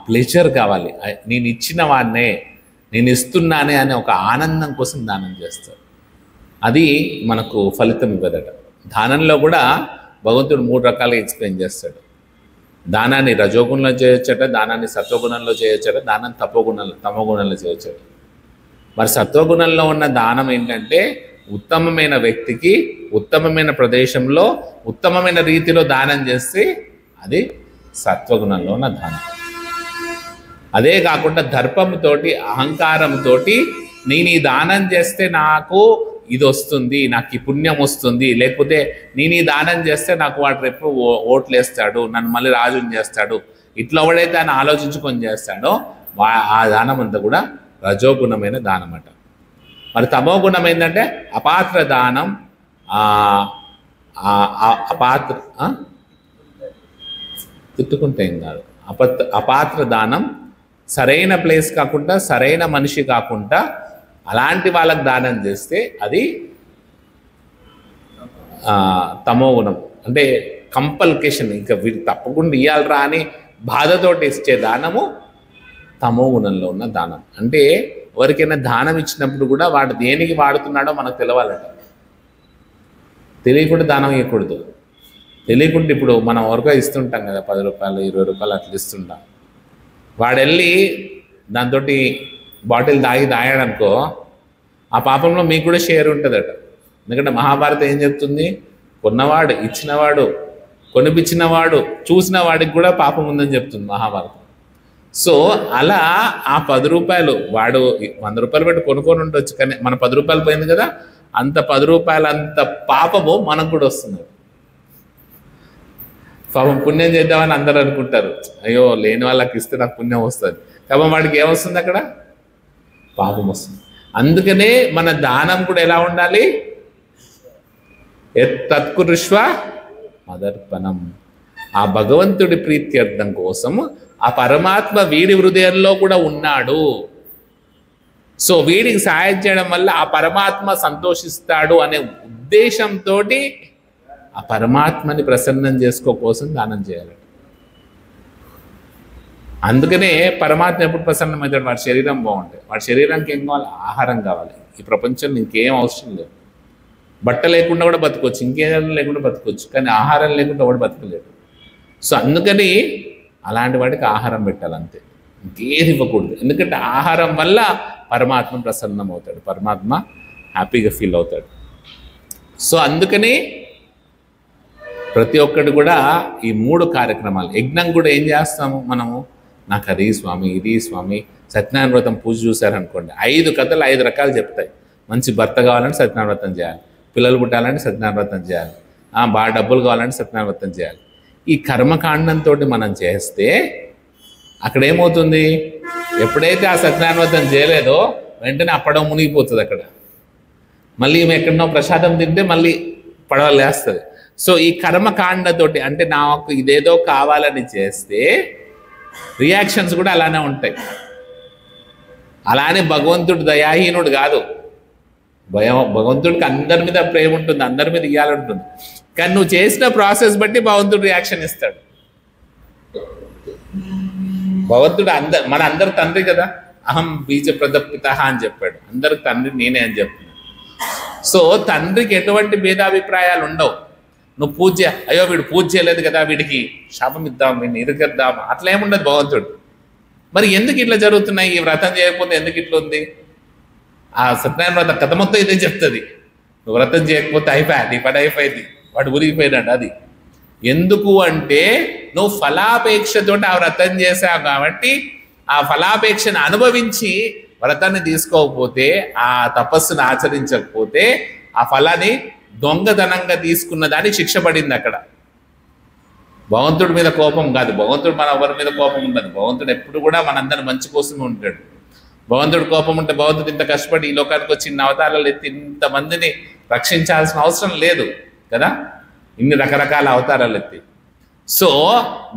ప్లెజర్ కావాలి. నేను ఇచ్చిన వాడినే, నేను ఇస్తున్నానే అనే ఒక ఆనందం కోసం దానం చేస్తారు. అది మనకు ఫలితం ఇవ్వదట. దానంలో కూడా భగవంతుడు 3 రకాలుగా ఎక్స్ప్లెయిన్ చేస్తాడు. దానాన్ని రజోగుణంలో చేయొచ్చట, దానాన్ని సత్వగుణంలో చేయొచ్చట, దానం తమోగుణంలో చేయొచ్చట. మరి సత్వగుణంలో ఉన్న దానం ఏంటంటే ఉత్తమమైన వ్యక్తికి ఉత్తమమైన ప్రదేశంలో ఉత్తమమైన రీతిలో దానం చేస్తే అది సత్వగుణంలో ఉన్న దానం. అదే కాకుండా దర్పంతోటి అహంకారంతోటి నేను ఈ దానం చేస్తే నాకు ఇది వస్తుంది, నాకు ఈ పుణ్యం వస్తుంది, లేకపోతే నేను ఈ దానం చేస్తే నాకు వాడు రేపు ఓట్లు వేస్తాడు, నన్ను మళ్ళీ రాజుని చేస్తాడు, ఇట్లా ఎవడైతే ఆయన ఆలోచించుకొని చేస్తాడో ఆ దానం అంతా కూడా రజోగుణమైన దానం అట. మరి తమో గుణం ఏంటంటే అపాత్ర దానం. అపాత్ర తిట్టుకుంటే ఏం కాదు. అపాత్ర దానం సరైన ప్లేస్ కాకుండా సరైన మనిషి కాకుండా అలాంటి వాళ్ళకి దానం చేస్తే అది తమో గుణం. అంటే కంపల్కేషన్, ఇంకా వీళ్ళు తప్పకుండా ఇవ్వాలరా అని బాధతోటి ఇచ్చే దానము తమో గుణంలో ఉన్న దానం. అంటే ఎవరికైనా దానం ఇచ్చినప్పుడు కూడా వాడు దేనికి వాడుతున్నాడో మనకు తెలవాలట. తెలియకుండా దానం ఇవ్వకూడదు. తెలియకుండా ఇప్పుడు మనం ఎవరికో ఇస్తుంటాం కదా, 10 రూపాయలు 20 రూపాయలు అట్లా ఇస్తుంటాం. వాడు వెళ్ళి దాంతో బాటిల్ తాగాడనుకో ఆ పాపంలో మీకు కూడా షేర్ ఉంటుందట. ఎందుకంటే మహాభారతం ఏం చెప్తుంది? కొన్నవాడు, ఇచ్చినవాడు, కొనిపించినవాడు, చూసిన వాడికి కూడా పాపం ఉందని చెప్తుంది మహాభారతం. సో అలా ఆ 10 రూపాయలు వాడు 100 రూపాయలు పెట్టి కొనుక్కొని ఉండొచ్చు, కానీ మన 10 రూపాయలు పోయింది కదా, అంత 10 రూపాయలు అంత పాపము మనకు కూడా వస్తుంది. పాపం పుణ్యం చేద్దామని అందరూ అనుకుంటారు, అయ్యో లేని వాళ్ళకి ఇస్తే నాకు పుణ్యం వస్తుంది. కాబట్టి వాడికి ఏమొస్తుంది? అక్కడ పాపం వస్తుంది. అందుకనే మన దానం కూడా ఎలా ఉండాలి? తత్కురుష్వ మదర్పణం. ఆ భగవంతుడి ప్రీత్యర్థం కోసం ఆ పరమాత్మ వీడి హృదయంలో కూడా ఉన్నాడు. సో వీడికి సహాయం చేయడం వల్ల ఆ పరమాత్మ సంతోషిస్తాడు అనే ఉద్దేశంతో ఆ పరమాత్మని ప్రసన్నం చేసుకోకోసం దానం చేయాలి. అందుకనే పరమాత్మ ఎప్పుడు ప్రసన్నమవుతాడు? వాడి శరీరం బాగుంటుంది. వాడి శరీరానికి ఏం కావాలి? ఆహారం కావాలి. ఈ ప్రపంచంలో ఇంకేం అవసరం లేదు. బట్ట లేకుండా కూడా బతకొచ్చు, ఇంకేం లేకుండా బతకొచ్చు, కానీ ఆహారం లేకుండా కూడా బతకలేదు. సో అందుకని అలాంటి వాడికి ఆహారం పెట్టాలంతే, ఇంకేది ఇవ్వకూడదు. ఎందుకంటే ఆహారం వల్ల పరమాత్మ ప్రసన్నం అవుతాడు, పరమాత్మ హ్యాపీగా ఫీల్ అవుతాడు. సో అందుకని ప్రతి ఒక్కటి కూడా ఈ 3 కార్యక్రమాలు. యజ్ఞం కూడా ఏం చేస్తాము మనము? నాకు అది స్వామి, ఇది స్వామి. సత్యనారాయణ వ్రతం పూజ చూశారనుకోండి, 5 కథలు 5 రకాలు చెప్తాయి. మంచి భర్త కావాలంటే సత్యనారాయణ వ్రతం చేయాలి, పిల్లలు పుట్టాలంటే సత్యనారాయణ వ్రతం చేయాలి, బాగా డబ్బులు కావాలంటే సత్యనారాయణ వ్రతం చేయాలి. ఈ కర్మకాండంతో మనం చేస్తే అక్కడ ఏమవుతుంది? ఎప్పుడైతే ఆ సత్యనారాయణ వ్రతం చేయలేదో వెంటనే ఆ పడవ మునిగిపోతుంది. అక్కడ మళ్ళీ ఎక్కడనో ప్రసాదం తింటే మళ్ళీ పడవ లేస్తుంది. సో ఈ కర్మకాండతోటి, అంటే నాకు ఇదేదో కావాలని చేస్తే రియాక్షన్స్ కూడా అలానే ఉంటాయి. అలానే భగవంతుడు దయాహీనుడు కాదు. భగవంతుడికి అందరి మీద ప్రేమ ఉంటుంది, అందరి మీద ఇవ్వాలంటుంది. కానీ నువ్వు చేసిన ప్రాసెస్ బట్టి భగవంతుడు రియాక్షన్ ఇస్తాడు. భగవంతుడు మన అందరి తండ్రి కదా. అహం బీజ ప్రదపిత అని చెప్పాడు. అందరికి తండ్రి నేనే అని చెప్తున్నాడు. సో తండ్రికి ఎటువంటి భేదాభిప్రాయాలు ఉండవు. నువ్వు పూజ, అయ్యో వీడు పూజ చేయలేదు కదా, వీడికి శాపం ఇద్దాం, వీడిని ఇరుగద్దాం, అట్లా ఏముండదు భగవంతుడు. మరి ఎందుకు ఇట్లా జరుగుతున్నాయి? ఈ వ్రతం చేయకపోతే ఎందుకు ఇట్లా ఉంది? ఆ సత్యనారాయణ వ్రతం కథ మొత్తం ఇదే చెప్తుంది. నువ్వు వ్రతం చేయకపోతే నీ పని అయిపోయింది, వాడు ఉరిగిపోయినాడు. అది ఎందుకు అంటే నువ్వు ఫలాపేక్షతో ఆ వ్రతం చేసావు కాబట్టి, ఆ ఫలాపేక్షను అనుభవించి వ్రతాన్ని తీసుకోకపోతే, ఆ తపస్సును ఆచరించకపోతే ఆ ఫలాన్ని దొంగతనంగా తీసుకున్న దానికి శిక్ష పడింది అక్కడ. భగవంతుడి మీద కోపం కాదు, భగవంతుడు మన ఎవరి మీద కోపం ఉండదు. భగవంతుడు ఎప్పుడు కూడా మనందరి మంచి కోసమే ఉంటాడు. భగవంతుడు కోపం ఉంటే భగవంతుడు ఇంత కష్టపడి ఈ లోకానికి వచ్చి ఇన్ని అవతారాలు ఎత్తి ఇంతమందిని రక్షించాల్సిన అవసరం లేదు కదా, ఇన్ని రకరకాల అవతారాలు ఎత్తి. సో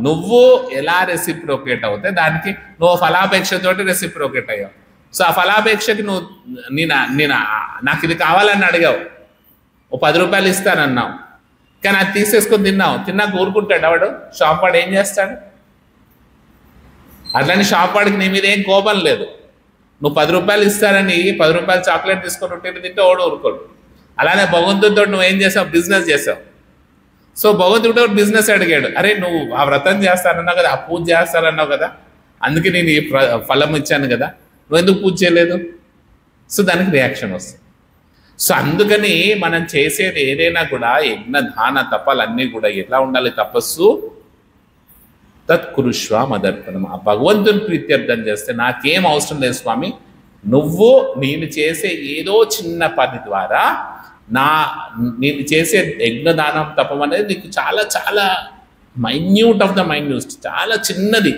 నువ్వు ఎలా రెసిప్రోకేట్ అవుతే దానికి నువ్వు ఫలాపేక్షతోటి రెసిప్రోకేట్ అయ్యావు. సో ఆ ఫలాపేక్షకి నేను నాకు ఇది కావాలని అడిగావు, ఓ 10 రూపాయలు ఇస్తానన్నావు, కానీ అది తీసేసుకొని తిన్నాక ఊరుకుంటాడు వాడు? షాప్ వాడు ఏం చేస్తాడు? అట్లని షాప్ వాడికి నీ మీద ఏం కోపం లేదు, నువ్వు 10 రూపాయలు ఇస్తారని 10 రూపాయలు చాక్లెట్ తీసుకొని ఉంటే తింటే ఓడు ఊరుకోడు. అలానే భగవంతుడితో నువ్వేం చేసావు? బిజినెస్ చేసావు. సో భగవంతుడు బిజినెస్ అడిగాడు, అరే నువ్వు ఆ వ్రతం చేస్తానన్నావు కదా, ఆ పూజ చేస్తానన్నావు కదా, అందుకే నేను ఈ ఫలం ఇచ్చాను కదా, నువ్వు ఎందుకు పూజ చేయలేదు? సో దానికి రియాక్షన్ వస్తుంది. సో అందుకని మనం చేసేది ఏదైనా కూడా యజ్ఞ దాన తపాలన్నీ కూడా ఎట్లా ఉండాలి? తపస్సు తత్కురుష్వ మదర్పణం. ఆ భగవంతుని ప్రీత్యర్థం చేస్తే నాకేం అవసరం లేదు స్వామి, నువ్వు నేను చేసే ఏదో చిన్న పని ద్వారా నేను చేసే యజ్ఞదానం తపం అనేది నీకు చాలా చాలా మైన్యూట్ ఆఫ్ ద మైన్యూట్, చాలా చిన్నది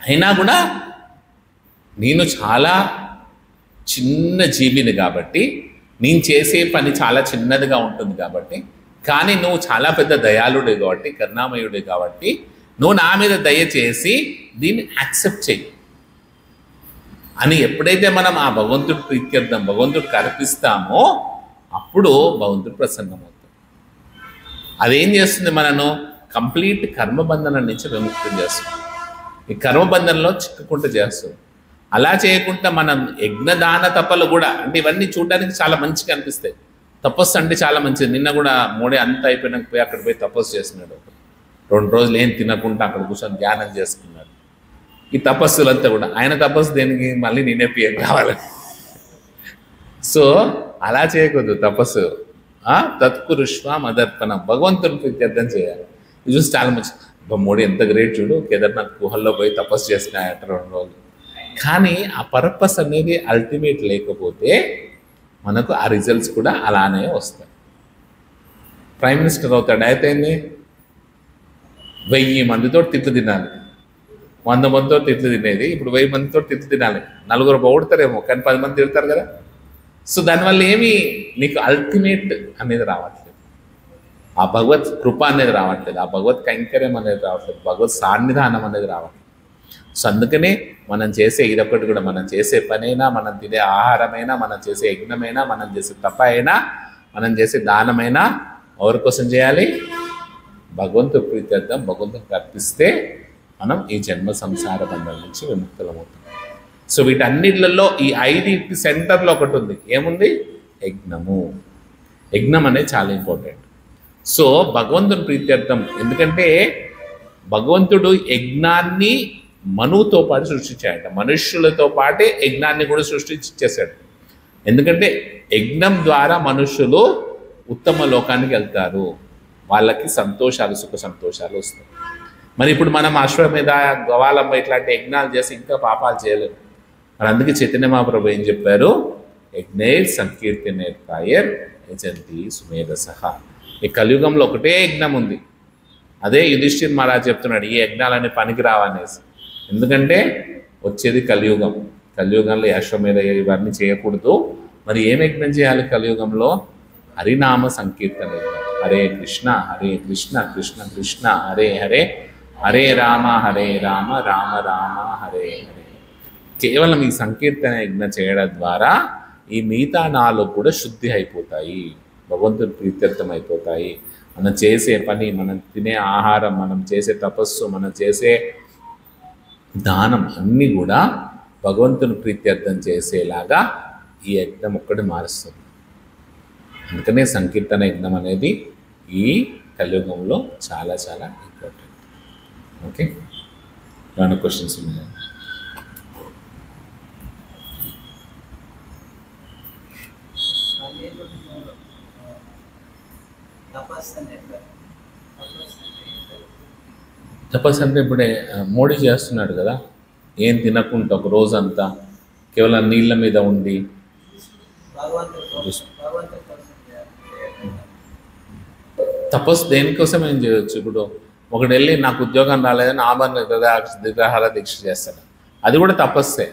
అయినా కూడా నేను చాలా చిన్న జీవిని కాబట్టి నేను చేసే పని చాలా చిన్నదిగా ఉంటుంది కాబట్టి, కానీ నువ్వు చాలా పెద్ద దయాళుడే కాబట్టి, కరుణామయుడే కాబట్టి నువ్వు నా మీద దయచేసి దీన్ని యాక్సెప్ట్ చెయ్యి అని ఎప్పుడైతే మనం ఆ భగవంతుడి ప్రీత్యర్థం భగవంతుడికి అర్పిస్తామో అప్పుడు భగవంతుడు ప్రసన్నమవుతాడు. అదేం చేస్తుంది? మనను కంప్లీట్ కర్మబంధనం నుంచి విముక్తం చేస్తుంది. ఈ కర్మబంధనంలో చిక్కుకుంటూ చేస్తుంది. అలా చేయకుండా మనం యజ్ఞదాన తపలు కూడా, అంటే ఇవన్నీ చూడడానికి చాలా మంచిగా అనిపిస్తాయి. తపస్సు అంటే చాలా మంచిది. నిన్న కూడా మోడీ అంతా అయిపోయినాక పోయి అక్కడ పోయి తపస్సు చేస్తున్నాడు. 2 రోజులు ఏం తినకుండా అక్కడ కూర్చొని ధ్యానం చేసుకున్నాడు. ఈ తపస్సులంతా కూడా ఆయన తపస్సు దేనికి? మళ్ళీ నేనే పిఎం కావాలని. సో అలా చేయకూడదు తపస్సు. తత్కురుష్వ మదర్పణం, భగవంతుని ప్రీత్యర్థం చేయాలి. ఇది చూసి చాలా మంచి, మోడీ ఎంత గ్రేట్ చూడు, కేదార్నాథ్ గుహల్లో పోయి తపస్సు చేసినాయట 2 రోజులు. కానీ ఆ పర్పస్ అనేది అల్టిమేట్ లేకపోతే మనకు ఆ రిజల్ట్స్ కూడా అలానే వస్తాయి. ప్రైమ్ మినిస్టర్ అవుతాడు, అయితే 1000 మందితో తిట్లు తినాలి. 100 మందితో తిట్లు తినేది ఇప్పుడు 1000 మందితో తిట్లు తినాలి. 4 పొగుడతారేమో, కానీ 10 మంది తిడతారు కదా. సో దానివల్ల ఏమి నీకు అల్టిమేట్ అనేది రావట్లేదు, ఆ భగవత్ కృప అనేది రావట్లేదు, ఆ భగవత్ కైంకర్యం అనేది రావట్లేదు, భగవత్ సాన్నిధానం అనేది రావట్లేదు. సో అందుకనే మనం చేసే ఇదొక్కటి కూడా, మనం చేసే పనైనా, మనం తినే ఆహారమైనా, మనం చేసే యజ్ఞమైనా, మనం చేసే తప అయినా, మనం చేసే దానమైనా ఎవరి కోసం చేయాలి? భగవంతుడి ప్రీత్యర్థం భగవంతుడికి అర్పిస్తే మనం ఈ జన్మ సంసార బంధం నుంచి విముక్తులమవుతాం. సో వీటన్నిటిలో ఈ 5 సెంటర్లో ఒకటి ఉంది. ఏముంది? యజ్ఞము. యజ్ఞం అనేది చాలా ఇంపార్టెంట్. సో భగవంతుని ప్రీత్యర్థం, ఎందుకంటే భగవంతుడు యజ్ఞాన్ని మనువుతో పాటు సృష్టించాడట. మనుష్యులతో పాటే యజ్ఞాన్ని కూడా సృష్టించేశాడు. ఎందుకంటే యజ్ఞం ద్వారా మనుష్యులు ఉత్తమ లోకానికి వెళ్తారు, వాళ్ళకి సంతోషాలు, సుఖ సంతోషాలు వస్తాయి. మరి ఇప్పుడు మనం అశ్వమేధ, గవాలమ్మ ఇట్లాంటి యజ్ఞాలు చేసి ఇంకా పాపాలు చేయలేము. మరి అందుకే చైతన్య మహాప్రభు ఏం చెప్పారు? యజ్ఞైర్ సంకీర్తనేర్ కాయర్ యజంతి సుమేధసః. ఈ కలియుగంలో ఒకటే యజ్ఞం ఉంది. అదే యుధిష్ఠిర్ మహారాజ్ చెప్తున్నాడు, ఈ యజ్ఞాలన్నీ పనికి రావనేసి. ఎందుకంటే వచ్చేది కలియుగం. కలియుగంలో అశ్వమేధ ఇవన్నీ చేయకూడదు. మరి ఏం యజ్ఞం చేయాలి కలియుగంలో? హరినామ సంకీర్తన. హరే కృష్ణ కృష్ణ కృష్ణ హరే హరే, హరే రామ రామ రామ హరే హరే. కేవలం ఈ సంకీర్తన యజ్ఞం చేయడం ద్వారా ఈ మిగతా 4 కూడా శుద్ధి అయిపోతాయి, భగవంతుని ప్రీత్యర్థం అయిపోతాయి. మనం చేసే పని, మనం తినే ఆహారం, మనం చేసే తపస్సు, మనం చేసే దానం అన్నీ కూడా భగవంతుని ప్రీత్యర్థం చేసేలాగా ఈ యజ్ఞం ఒక్కటి మారుస్తుంది. అందుకనే సంకీర్తన యజ్ఞం అనేది ఈ కలియుగంలో చాలా చాలా ఇంపార్టెంట్. ఓకే, ఏమైనా క్వశ్చన్స్ ఉన్నాయా? తపస్సు అంటే ఇప్పుడే మోడీ చేస్తున్నాడు కదా, ఏం తినకుండా ఒక రోజంతా కేవలం నీళ్ళ మీద ఉండి. తపస్సు దేనికోసం ఏం చేయవచ్చు? ఇప్పుడు ఒకటి వెళ్ళి నాకు ఉద్యోగం రాలేదని ఆభరణ విగ్రహాల దీక్ష చేస్తాడు, అది కూడా తపస్సే.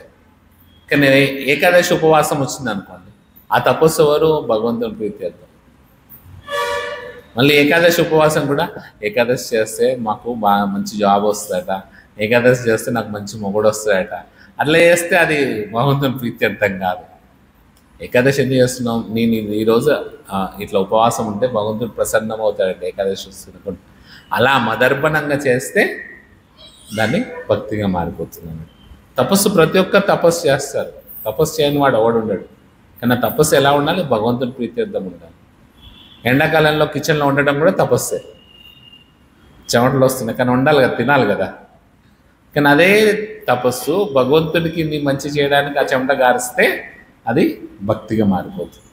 కానీ ఏకాదశి ఉపవాసం వచ్చింది అనుకోండి, ఆ తపస్సు ఎవరు? భగవంతుని ప్రీత్యర్థం. మళ్ళీ ఏకాదశి ఉపవాసం కూడా, ఏకాదశి చేస్తే మాకు బాగా మంచి జాబ్ వస్తుందట, ఏకాదశి చేస్తే నాకు మంచి మొగుడు వస్తుందట, అట్లా చేస్తే అది భగవంతుని ప్రీత్యర్థం కాదు. ఏకాదశి ఎందుకు చేస్తున్నాం? నేను ఈరోజు ఇట్లా ఉపవాసం ఉంటే భగవంతుడు ప్రసన్నం అవుతాడంటే ఏకాదశి వస్తుంది. అలా మదర్పణంగా చేస్తే దాన్ని భక్తిగా మారిపోతుంది. తపస్సు ప్రతి ఒక్కరు తపస్సు చేస్తారు, తపస్సు చేయని వాడు ఎవడు ఉండడు. కానీ తపస్సు ఎలా ఉండాలి? భగవంతుని ప్రీత్యర్థం ఉండాలి. ఎండాకాలంలో కిచెన్లో ఉండడం కూడా తపస్సే. చెమటలు వస్తున్నాయి కానీ ఉండాలి కదా, తినాలి కదా. కానీ అదే తపస్సు భగవంతుడికి నీ మంచి చేయడానికి ఆ చెమట గారిస్తే అది భక్తిగా మారిపోతుంది.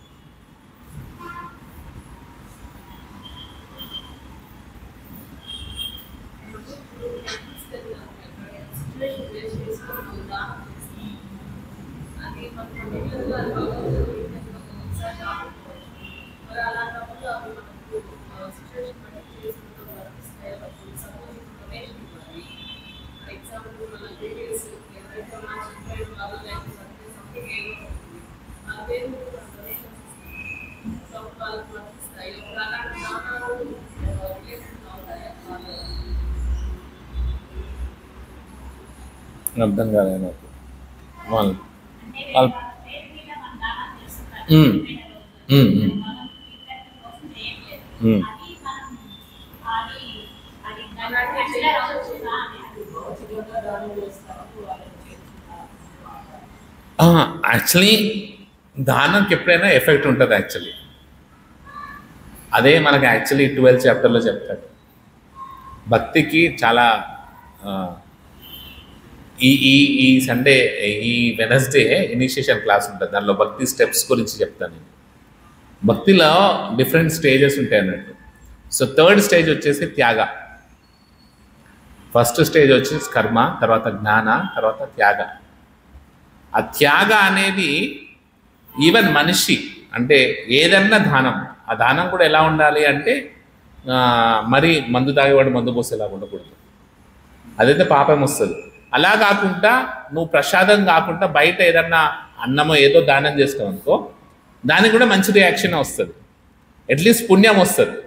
అర్థం కాలేదు నాకు. వాళ్ళు యాక్చువల్లీ దానంకి ఎప్పుడైనా ఎఫెక్ట్ ఉంటుంది యాక్చువల్లీ. అదే మనకి యాక్చువల్లీ 12th చాప్టర్లో చెప్తాడు. భక్తికి చాలా ఈ సండే, ఈ వెనస్డే ఇనిషియేషన్ క్లాస్ ఉంటుంది, దానిలో భక్తి స్టెప్స్ గురించి చెప్తాను నేను. భక్తిలో డిఫరెంట్ స్టేజెస్ ఉంటాయి అన్నట్టు. సో 3rd స్టేజ్ వచ్చేసి త్యాగ. ఫస్ట్ స్టేజ్ వచ్చేసి కర్మ, తర్వాత జ్ఞాన, తర్వాత త్యాగ. ఆ త్యాగ అనేది ఈవెన్ మనిషి అంటే ఏదన్నా దానం, ఆ దానం కూడా ఎలా ఉండాలి అంటే మరి మందు తాగేవాడు మందు పోసేలా ఉండకూడదు, అదైతే పాపం వస్తుంది. అలా కాకుండా నువ్వు ప్రసాదం కాకుండా బయట ఏదన్నా అన్నమో ఏదో దానం చేస్తావు అనుకో, దానికి కూడా మంచి రియాక్షన్ వస్తుంది, అట్లీస్ట్ పుణ్యం వస్తుంది,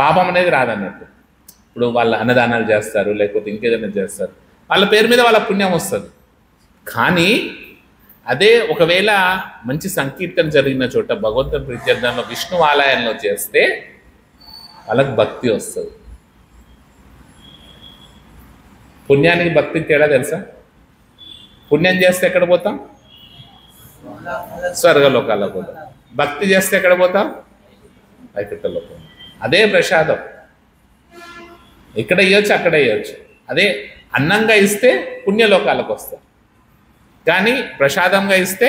పాపం అనేది రాదన్నట్టు. ఇప్పుడు వాళ్ళ అన్నదానాలు చేస్తారు, లేకపోతే ఇంకేదైనా చేస్తారు, వాళ్ళ పేరు మీద వాళ్ళ పుణ్యం వస్తుంది. కానీ అదే ఒకవేళ మంచి సంకీర్తన జరిగిన చోట భగవంతుని ప్రీత్యర్థంలో విష్ణు ఆలయంలో చేస్తే వాళ్ళకి భక్తి వస్తుంది. పుణ్యానికి భక్తికి తేడా తెలుసా? పుణ్యం చేస్తే ఎక్కడ పోతాం? స్వర్గలోకాల్లో పోతాం. భక్తి చేస్తే ఎక్కడ పోతాం? వైకుంఠంలో పోతాం. అదే ప్రసాదం, ఇక్కడ ఇవ్వచ్చు, అక్కడ ఇవ్వచ్చు. అదే అన్నంగా ఇస్తే పుణ్యలోకాలకు వస్తాం, కానీ ప్రసాదంగా ఇస్తే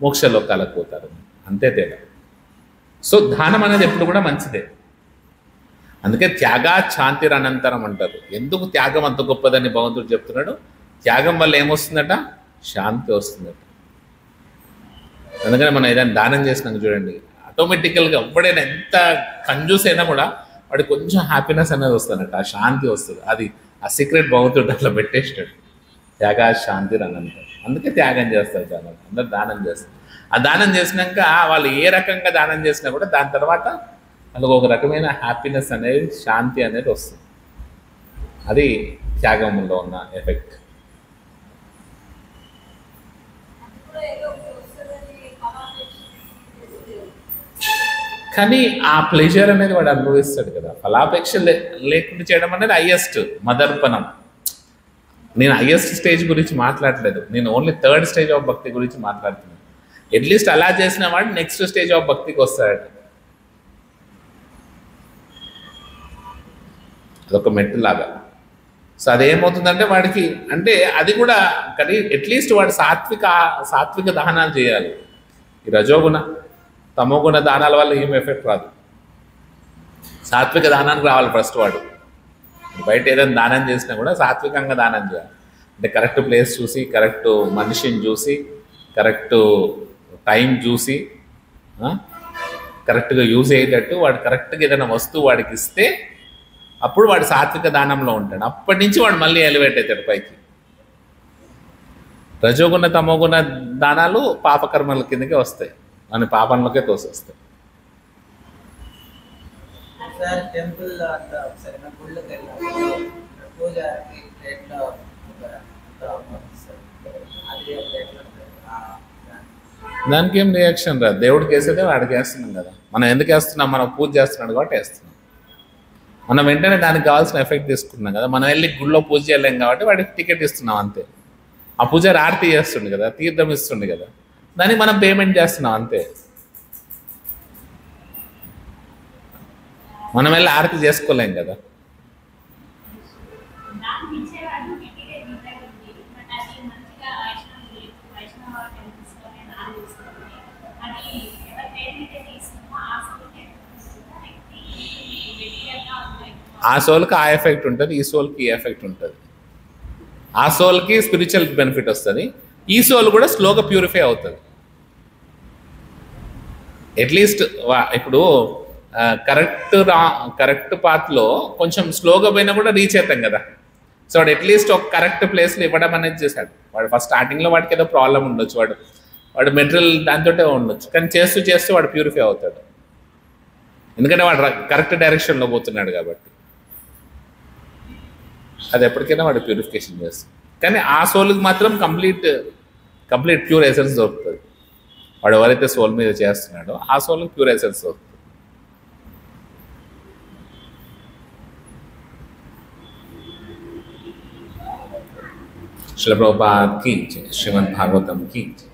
మోక్షలోకాలకు పోతారు. అంతే తేడా. సో దానం అనేది ఎప్పుడు కూడా మంచిదే. అందుకే త్యాగా శాంతిర్ అనంతరం అంటారు. ఎందుకు త్యాగం అంత గొప్పదని భగవంతుడు చెప్తున్నాడు? త్యాగం వల్ల ఏమొస్తుందట? శాంతి వస్తుందట. అందుకని మనం ఏదైనా దానం చేసినాక చూడండి, ఆటోమేటికల్గా ఎప్పుడైనా ఎంత కంజూస్ అయినా కూడా వాడికి కొంచెం హ్యాపీనెస్ అనేది వస్తుందట, ఆ శాంతి వస్తుంది. అది ఆ సీక్రెట్ భగవంతుడు అట్లా పెట్టేసినాడు, త్యాగా శాంతిర్ అనంతరం. అందుకే త్యాగం చేస్తారు చాలా, అందరు దానం చేస్తారు. ఆ దానం చేసినాక వాళ్ళు ఏ రకంగా దానం చేసినా కూడా దాని తర్వాత వాళ్ళకి ఒక రకమైన హ్యాపీనెస్ అనేది, శాంతి అనేది వస్తుంది. అది త్యాగంలో ఉన్న ఎఫెక్ట్. కానీ ఆ ప్లెజర్ అనేది వాడు అనుభవిస్తాడు కదా. ఫలాపేక్ష లేకుండా చేయడం అనేది హైయెస్ట్ మదర్పణం. నేను హైయెస్ట్ స్టేజ్ గురించి మాట్లాడలేదు, నేను ఓన్లీ 3rd స్టేజ్ ఆఫ్ భక్తి గురించి మాట్లాడుతున్నాను. అట్లీస్ట్ అలా చేసిన వాడు నెక్స్ట్ స్టేజ్ ఆఫ్ భక్తికి వస్తాడు. అదొక మెట్టు లాగా. సో అదేమవుతుందంటే వాడికి అంటే అది కూడా కానీ అట్లీస్ట్ వాడు సాత్విక దానాలు చేయాలి. ఈ రజోగుణ తమోగుణ దానాల వల్ల ఏం ఎఫెక్ట్ రాదు. సాత్విక దానానికి రావాలి ఫస్ట్ వాడు. బయట ఏదైనా దానం చేసినా కూడా సాత్వికంగా దానం చేయాలి. అంటే కరెక్ట్ ప్లేస్ చూసి, కరెక్ట్ మనిషిని చూసి, కరెక్ట్ టైం చూసి, కరెక్ట్గా యూజ్ అయ్యేటట్టు వాడు కరెక్ట్గా ఏదైనా వస్తువు వాడికి ఇస్తే అప్పుడు వాడు సాత్విక దానంలో ఉంటాడు. అప్పటి నుంచి వాడు మళ్ళీ ఎలివేట్ అవుతాడు పైకి. రజోగుణ తమోగుణ దానాలు పాపకర్మల కిందకే వస్తాయి, మన పాపంలోకే తోసేస్తాయి.
సార్ టెంపుల్ అంతా ఒకసారి నా గుళ్ళకి వెళ్ళాలి, పూజకి ప్లేట్లో
దానికి ఏం రియాక్షన్ రాదు. దేవుడికి వేసేదే వాడికి వేస్తున్నాం కదా. మనం ఎందుకు వేస్తున్నాం? మనం పూజ చేస్తున్నాడు కాబట్టి వేస్తున్నాం. మనం వెంటనే దానికి కావాల్సిన ఎఫెక్ట్ తీసుకుంటున్నాం కదా. మనం వెళ్ళి గుళ్ళో పూజ చేయలేం కాబట్టి వాడికి టికెట్ ఇస్తున్నాం అంతే. ఆ పూజారి ఆరతి చేస్తుండే కదా, తీర్థం ఇస్తుండే కదా, దానికి మనం పేమెంట్ చేస్తున్నాం అంతే. మనం వెళ్ళి ఆరతి చేసుకోలేం కదా. ఆ సోల్కి ఆ ఎఫెక్ట్ ఉంటుంది, ఈ సోల్కి ఈ ఎఫెక్ట్ ఉంటుంది. ఆ సోల్కి స్పిరిచువల్ బెనిఫిట్ వస్తుంది, ఈ సోల్ కూడా స్లోగా ప్యూరిఫై అవుతుంది. అట్లీస్ట్ ఇప్పుడు కరెక్ట్ పాత్లో కొంచెం స్లోగా పోయినా కూడా రీచ్ అవుతాం కదా. సో వాడు అట్లీస్ట్ ఒక కరెక్ట్ ప్లేస్లో ఇవ్వడం అనేది చేశాడు. వాడు ఫస్ట్ స్టార్టింగ్లో వాడికి ఏదో ప్రాబ్లం ఉండొచ్చు, వాడు మెటీరియల్ దాంతో ఉండొచ్చు, కానీ చేస్తూ చేస్తూ వాడు ప్యూరిఫై అవుతాడు. ఎందుకంటే వాడు కరెక్ట్ డైరెక్షన్లో పోతున్నాడు కాబట్టి. అది ఎప్పటికైనా వాడు ప్యూరిఫికేషన్ చేస్తాడు. కానీ ఆ సోల్కి మాత్రం కంప్లీట్ ప్యూర్ ఎసెన్స్ దొరుకుతుంది. వాడు ఎవరైతే సోల్ మీద చేస్తున్నాడో ఆ సోల్కి ప్యూర్ ఎసెన్స్ దొరుకుతుంది. श्रील प्रभुपाद की जय, श्रीमद् भागवतम की जय।